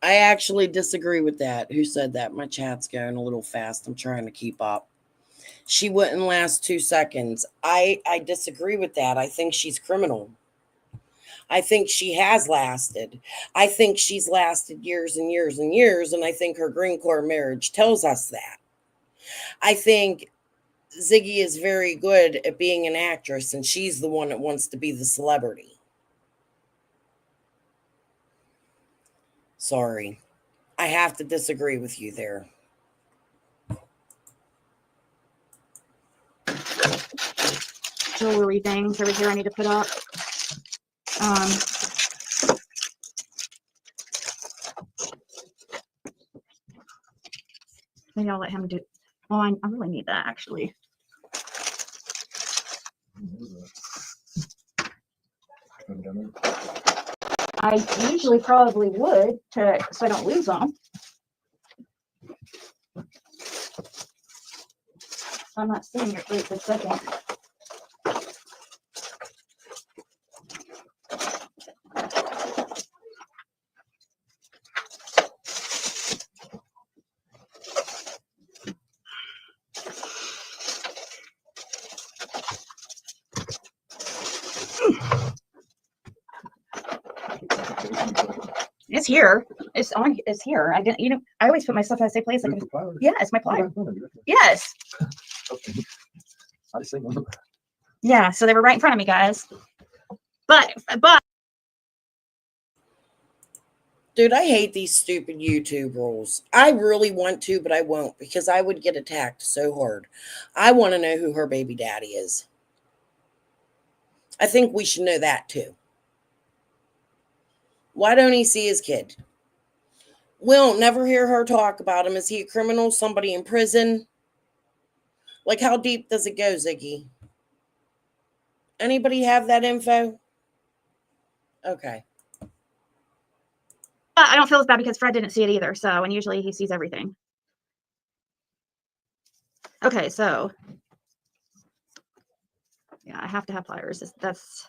I actually disagree with that. Who said that? My chat's going a little fast. I'm trying to keep up. She wouldn't last 2 seconds. I disagree with that. I think she's criminal. I think she has lasted. I think she's lasted years and years and years, and I think her Green Card marriage tells us that. I think Ziggy is very good at being an actress, and she's the one that wants to be the celebrity. Sorry. I have to disagree with you there. Jewelry things over here I need to put up. Maybe I'll let him do. Well, I really need that actually. I usually probably would so I don't lose them. I'm not seeing it right this second. It's here. It's on. It's here. I didn't. You know, I always put my stuff in the same place. Like, yeah, it's my plier. Yes. Yeah. So they were right in front of me, guys. But. Dude, I hate these stupid YouTube rules. I really want to, but I won't because I would get attacked so hard. I want to know who her baby daddy is. I think we should know that too. Why don't he see his kid? We'll never hear her talk about him. Is he a criminal? Somebody in prison? Like, how deep does it go, Ziggy? Anybody have that info? Okay. I don't feel as bad because Fred didn't see it either. So, and usually he sees everything. Okay, so yeah, I have to have pliers. That's.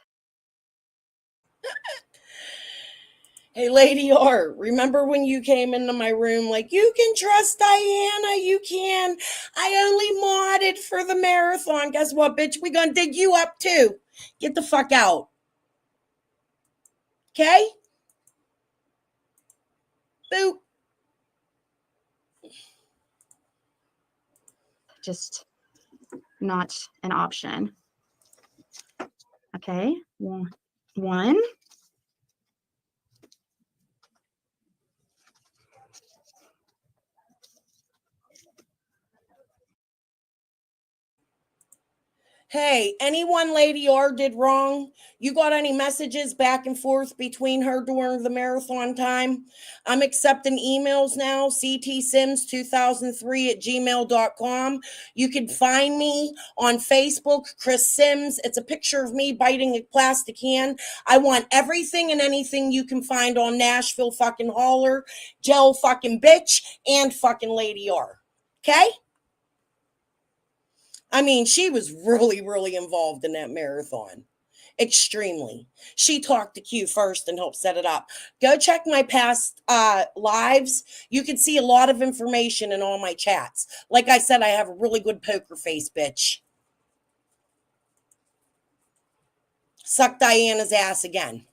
Hey, Lady R, remember when you came into my room like, you can trust Diana, you can. I only modded for the marathon. Guess what, bitch? We gonna dig you up too. Get the fuck out. Okay? Boop. Just not an option. Okay, one. Hey, anyone Lady R did wrong? You got any messages back and forth between her during the marathon time? I'm accepting emails now, ctsims2003@gmail.com. You can find me on Facebook, Chris Sims. It's a picture of me biting a plastic can. I want everything and anything you can find on Nashville fucking Holler, Gel fucking bitch, and fucking Lady R. Okay? I mean, she was really, really involved in that marathon. Extremely. She talked to Q first and helped set it up. Go check my past lives. You can see a lot of information in all my chats. Like I said, I have a really good poker face, bitch. Suck Diana's ass again.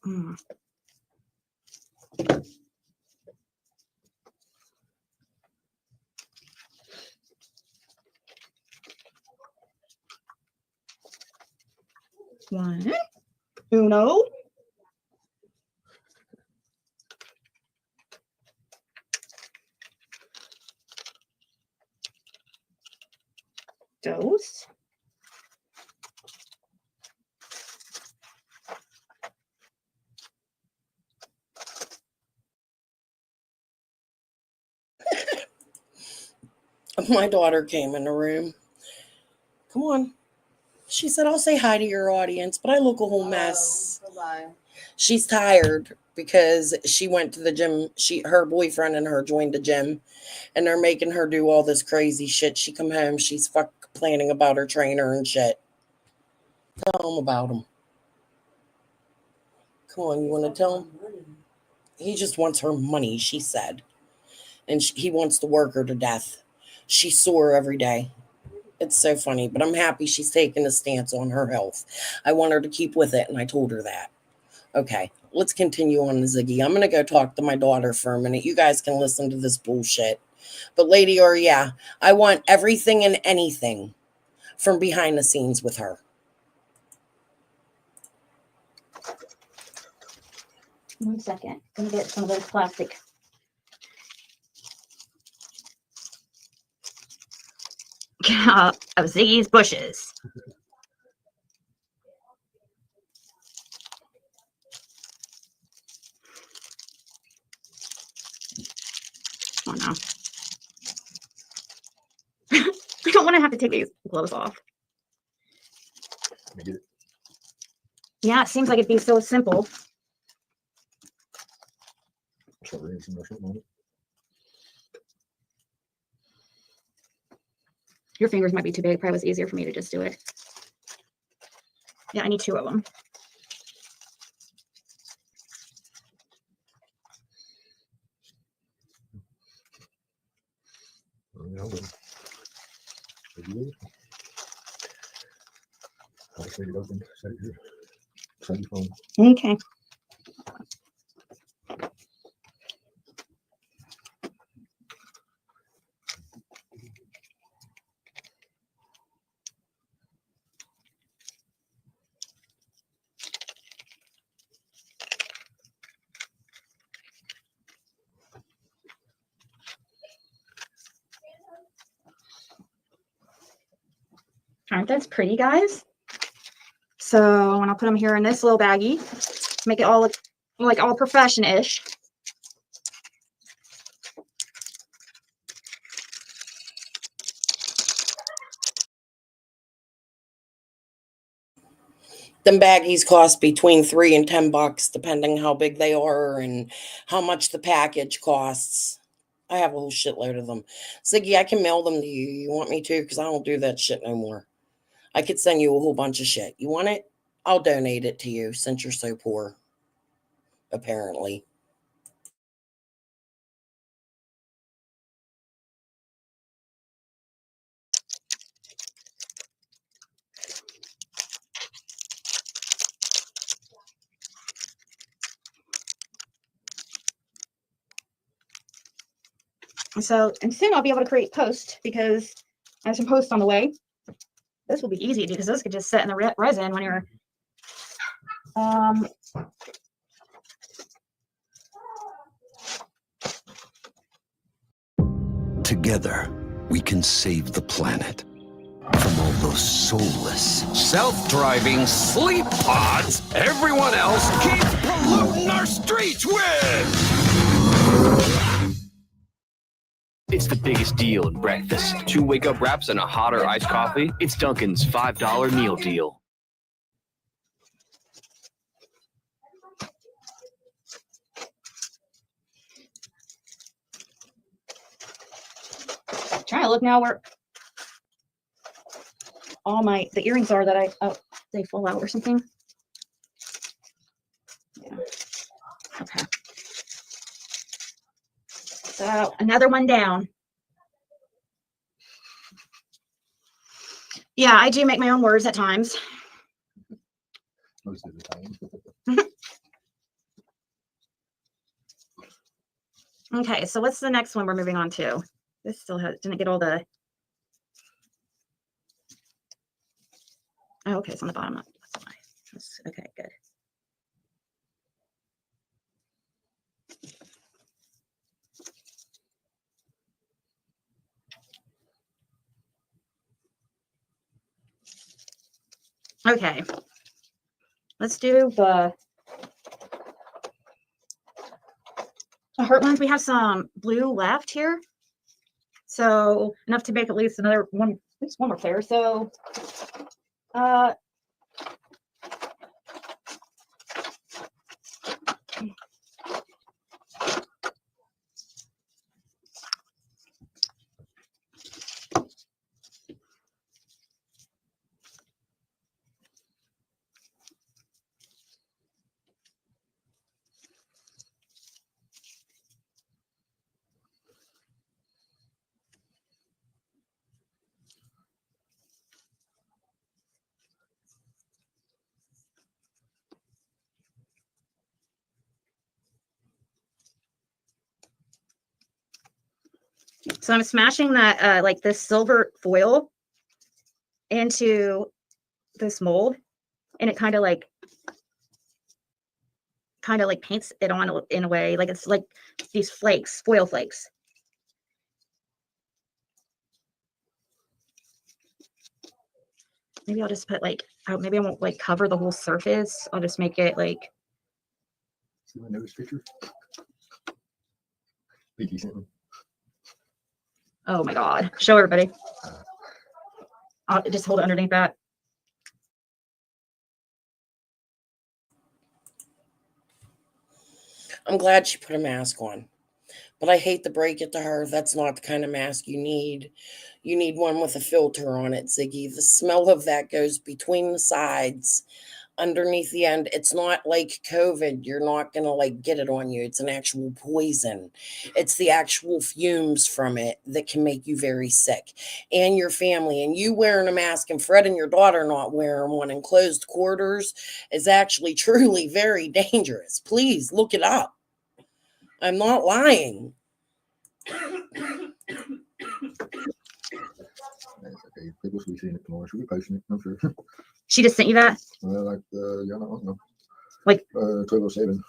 Mm. One, uno. Dos. My daughter came in the room. Come on. She said, I'll say hi to your audience, but I look a whole mess. Bye-bye. She's tired because she went to the gym. Her boyfriend and her joined the gym, and they're making her do all this crazy shit. She come home, she's complaining about her trainer and shit. Tell him about him. Come on, you want to tell him? He just wants her money, she said. And he wants to work her to death. She's sore every day. It's so funny, but I'm happy she's taking a stance on her health. I want her to keep with it, and I told her that. Okay, let's continue on to Ziggy. I'm going to go talk to my daughter for a minute. You guys can listen to this bullshit. But Lady Or, yeah, I want everything and anything from behind the scenes with her. One second. Gonna get some of those plastic. Of Ziggy's bushes. Oh no. I don't want to have to take these gloves off. Yeah, it seems like it'd be so simple. Your fingers might be too big. Probably was easier for me to just do it. Yeah, I need 2 of them. Okay. Aren't those pretty, guys? So when I'll put them here in this little baggie, make it all look like all profession-ish. Them baggies cost between $3 and $10, depending how big they are and how much the package costs. I have a whole shitload of them. Ziggy, I can mail them to you. You want me to? Because I don't do that shit no more. I could send you a whole bunch of shit. You want it? I'll donate it to you since you're so poor. Apparently. So, and soon I'll be able to create posts because I have some posts on the way. This will be easy because this could just sit in the resin when you're Together, we can save the planet from all those soulless, self-driving sleep pods everyone else keeps polluting our streets with! It's the biggest deal in breakfast. 2 wake-up wraps and a hot or iced coffee. It's Dunkin's $5 meal deal. Trying to look now where all the earrings are that they fall out or something. Yeah. Okay. So another one down. Yeah, I do make my own words at times. Most of the time. Okay, so what's the next one we're moving on to? This still didn't get all the. Oh, okay, it's on the bottom. That's why. Okay, good. Okay, let's do the heart ones. We have some blue left here, so enough to make at least another one, at least one more pair. So, so I'm smashing that like this silver foil into this mold, and it kind of like paints it on in a way, like it's like these flakes, foil flakes. Maybe I'll just put like, oh, maybe I won't like cover the whole surface. I'll just make it like. See my nose picture? Vicky sent me. Oh my God! Show everybody. I'll just hold it underneath that. I'm glad she put a mask on, but I hate to break it to her. That's not the kind of mask you need. You need one with a filter on it, Ziggy. The smell of that goes between the sides, underneath the end. It's not like COVID. You're not going to like get it on you. It's an actual poison. It's the actual fumes from it that can make you very sick and your family. And you wearing a mask and Fred and your daughter not wearing one in closed quarters is actually truly very dangerous. Please look it up. I'm not lying. That's okay. People should be seeing it tomorrow. She'll be posting it, I'm sure. She just sent you that? Like, yeah, I don't know. Like 12:07.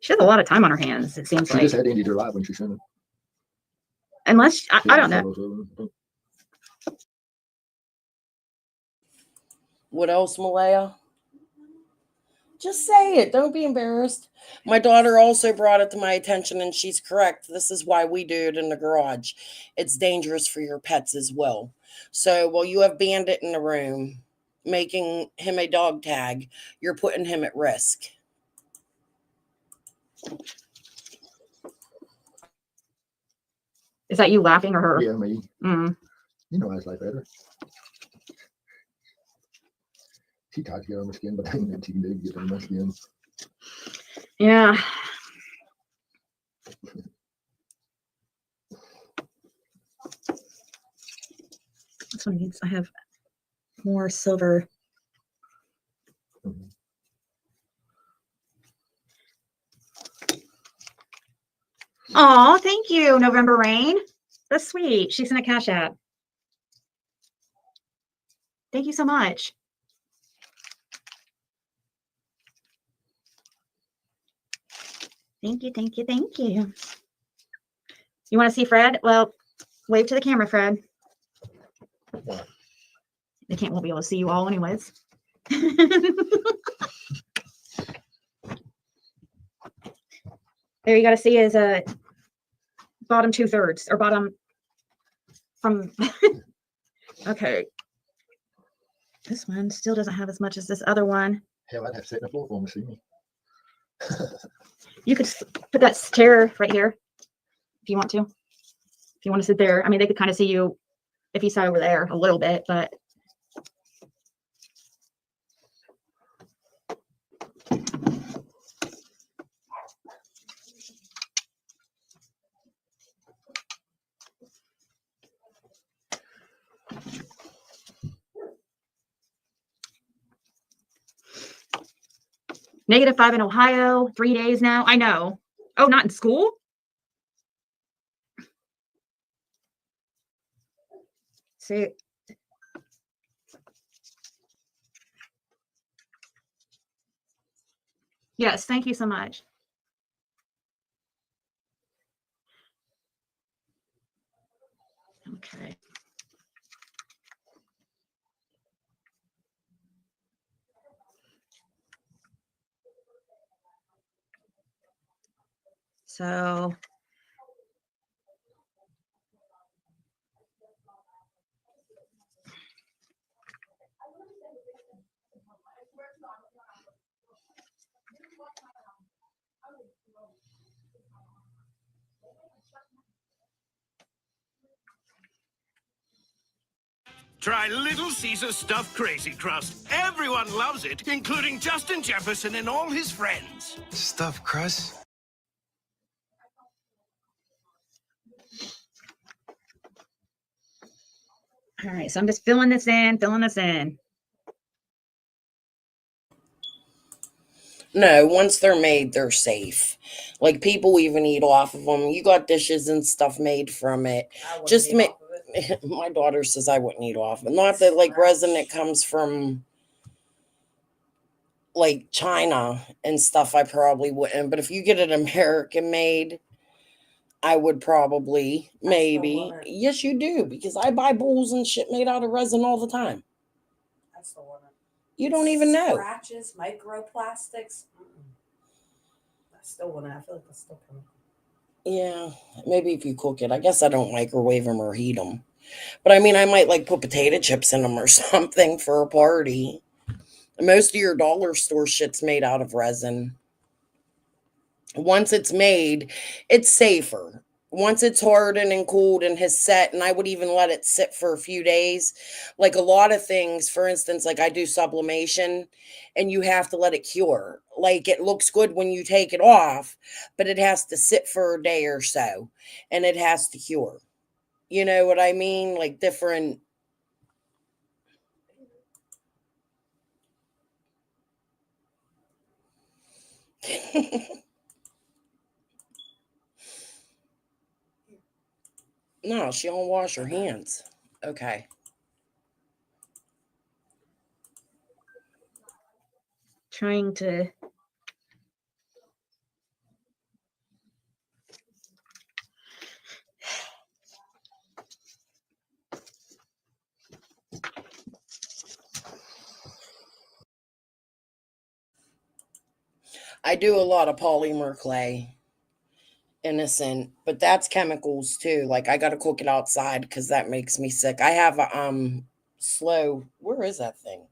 She has a lot of time on her hands, it seems She like. just had ended her live when she sent it. Unless, I don't know. What else, Malaya? Just say it. Don't be embarrassed. My daughter also brought it to my attention, and she's correct. This is why we do it in the garage. It's dangerous for your pets as well. So while you have Bandit in the room, making him a dog tag, you're putting him at risk. Is that you laughing or her? Yeah, me. Mm. You know I was like better. She tried to get on my skin, but I ain't nothing she can do to get on my skin. Yeah. This one needs, I have more silver. Oh, thank you, November Rain. That's sweet. She sent a Cash App. Thank you so much. Thank you, thank you, thank you. You want to see Fred? Well, wave to the camera, Fred. They won't be able to see you all anyways. There, you got to see his bottom 2/3 or bottom from. Okay. This one still doesn't have as much as this other one. Hell, I'd have to sit in the floor for him to see me. You could put that chair right here if you want to. If you want to sit there. I mean, they could kind of see you if you sat over there a little bit, but -5 in Ohio, 3 days now. I know. Oh, not in school? See. Yes, thank you so much. Okay. So Try Little Caesar Stuffed Crazy Crust. Everyone loves it, including Justin Jefferson and all his friends. Stuffed crust? all right, so I'm just filling this in. No, once they're made, they're safe. Like, people even eat off of them. You got dishes and stuff made from it. Just make. My daughter says I wouldn't eat off it. Not that like resin that comes from like China and stuff, I probably wouldn't. But if you get it American made, I would probably, maybe. Yes, you do, because I buy bowls and shit made out of resin all the time. I still want it. You don't even know. Scratches, microplastics. I still want it. I feel like it's still coming. Yeah, maybe if you cook it. I guess I don't microwave them or heat them. But I mean, I might like put potato chips in them or something for a party. Most of your dollar store shit's made out of resin. Once it's made, it's safer. Once it's hardened and cooled and has set, and I would even let it sit for a few days. Like a lot of things, for instance, like I do sublimation and you have to let it cure. Like it looks good when you take it off, but it has to sit for a day or so and it has to cure. You know what I mean? Like different. No, she don't wash her hands. Okay. Trying to I do a lot of polymer clay. Innocent, but that's chemicals too. Like I gotta cook it outside because that makes me sick. I have a slow, where is that thing?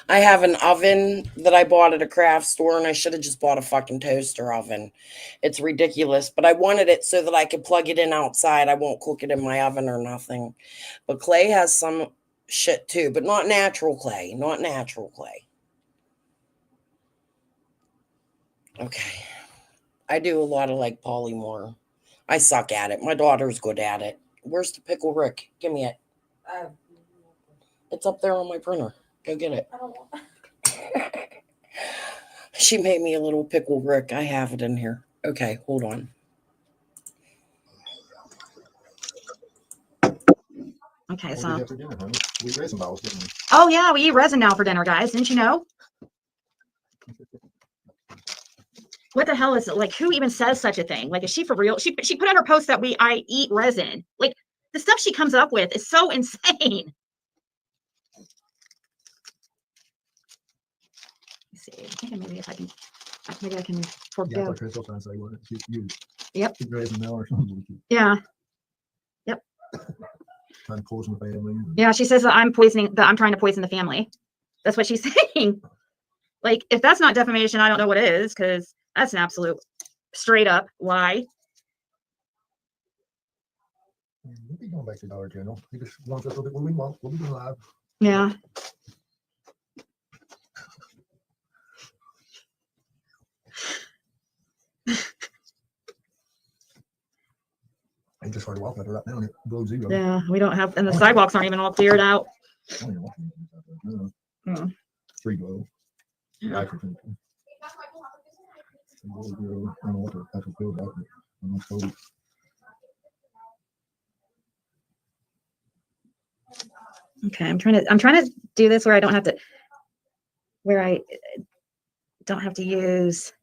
I have an oven that I bought at a craft store, and I should have just bought a fucking toaster oven. It's ridiculous, but I wanted it so that I could plug it in outside. I won't cook it in my oven or nothing. But clay has some shit too, but not natural clay. Not natural clay. Okay. I do a lot of like polymorph. I suck at it. My daughter's good at it. Where's the pickle Rick? Give me it. It's up there on my printer. Go get it. I don't want She made me a little pickle Rick. I have it in here. Okay, hold on. Okay, What so did you have for dinner, honey? We eat raisin balls, didn't we? oh yeah, we eat resin now for dinner, guys. Didn't you know? What the hell is it? Like, who even says such a thing? Like, is she for real? She put on her post that I eat resin. Like, the stuff she comes up with is so insane. Let's see. I think maybe if I can, maybe I can Yeah, I forgive. thought Crystal trying to say what you Yep. eat raisin now or something. Yeah. Yep. Trying to poison the family. Yeah, she says that I'm trying to poison the family. That's what she's saying. Like, if that's not defamation, I don't know what is, because that's an absolute straight up lie. We'll be going back to Dollar General. He just wants us a little bit when we want. We'll be going live. Yeah. I just started walking out there right now and it below zero. Yeah, we don't have, and the sidewalks aren't even all cleared out. Mm. 3 below. Yeah. I don't know what the actual feel about it. I'm not told. Okay, I'm trying to do this where I don't have to, where I don't have to use,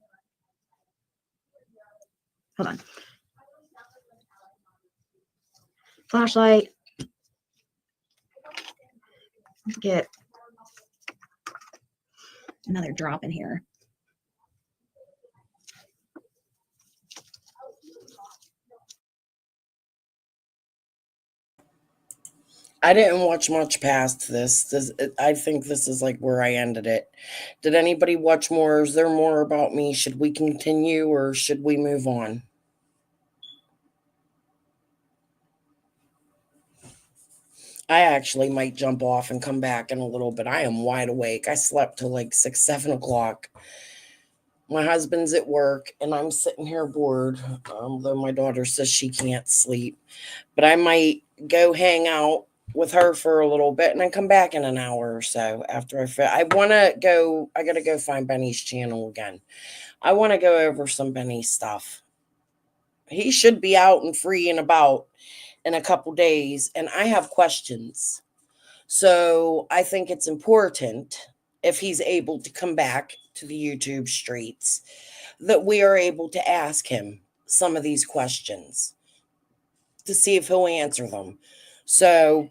hold on. Flashlight. Get another drop in here. I didn't watch much past this. I think this is like where I ended it. Did anybody watch more? Is there more about me? Should we continue or should we move on? I actually might jump off and come back in a little bit. I am wide awake. I slept till like 6, 7 o'clock. My husband's at work and I'm sitting here bored, though my daughter says she can't sleep. But I might go hang out with her for a little bit and then come back in an hour or so after I want to go. I got to go find Benny's channel again. I want to go over some Benny stuff. He should be out and free and about in a couple days, and I have questions. So I think it's important, if he's able to come back to the YouTube streets, that we are able to ask him some of these questions to see if he'll answer them. So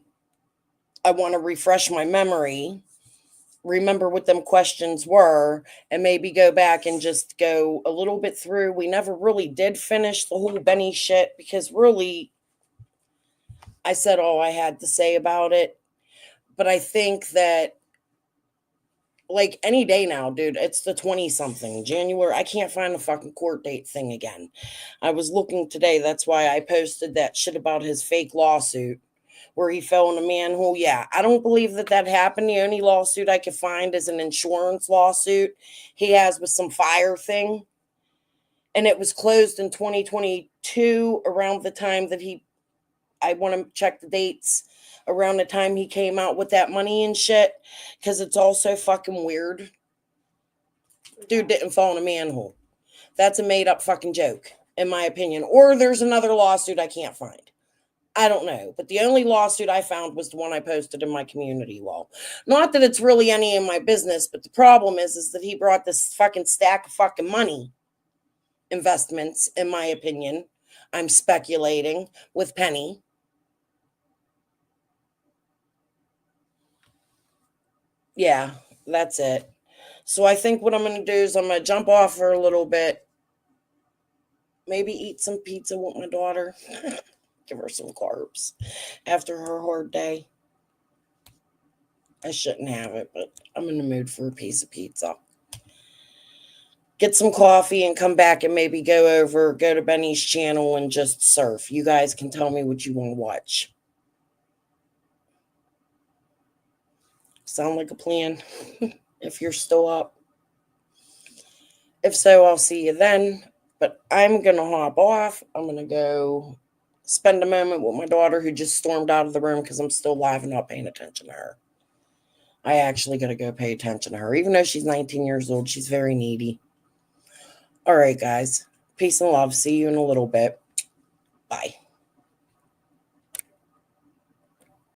I want to refresh my memory, remember what them questions were, and maybe go back and just go a little bit through. We never really did finish the whole Benny shit because really I said all I had to say about it. But I think that like any day now, dude, it's the 20-something January. I can't find the fucking court date thing again. I was looking today. That's why I posted that shit about his fake lawsuit where he fell in a manhole. Yeah, I don't believe that happened. The only lawsuit I could find is an insurance lawsuit he has with some fire thing. And it was closed in 2022 around the time that I want to check the dates, around the time he came out with that money and shit, because it's all so fucking weird. Dude didn't fall in a manhole. That's a made up fucking joke, in my opinion. Or there's another lawsuit I can't find. I don't know. But the only lawsuit I found was the one I posted in my community wall. Not that it's really any of my business, but the problem is that he brought this fucking stack of fucking money, investments, in my opinion. I'm speculating with Penny. Yeah, that's it. So I think what I'm going to do is I'm going to jump off for a little bit. Maybe eat some pizza with my daughter. Give her some carbs after her hard day. I shouldn't have it, but I'm in the mood for a piece of pizza. Get some coffee and come back and maybe go to Benny's channel and just surf. You guys can tell me what you want to watch. Sound like a plan? If you're still up. If so, I'll see you then. But I'm going to hop off. I'm going to go spend a moment with my daughter who just stormed out of the room because I'm still live and not paying attention to her. I actually got to go pay attention to her. Even though she's 19 years old, she's very needy. All right, guys. Peace and love. See you in a little bit. Bye.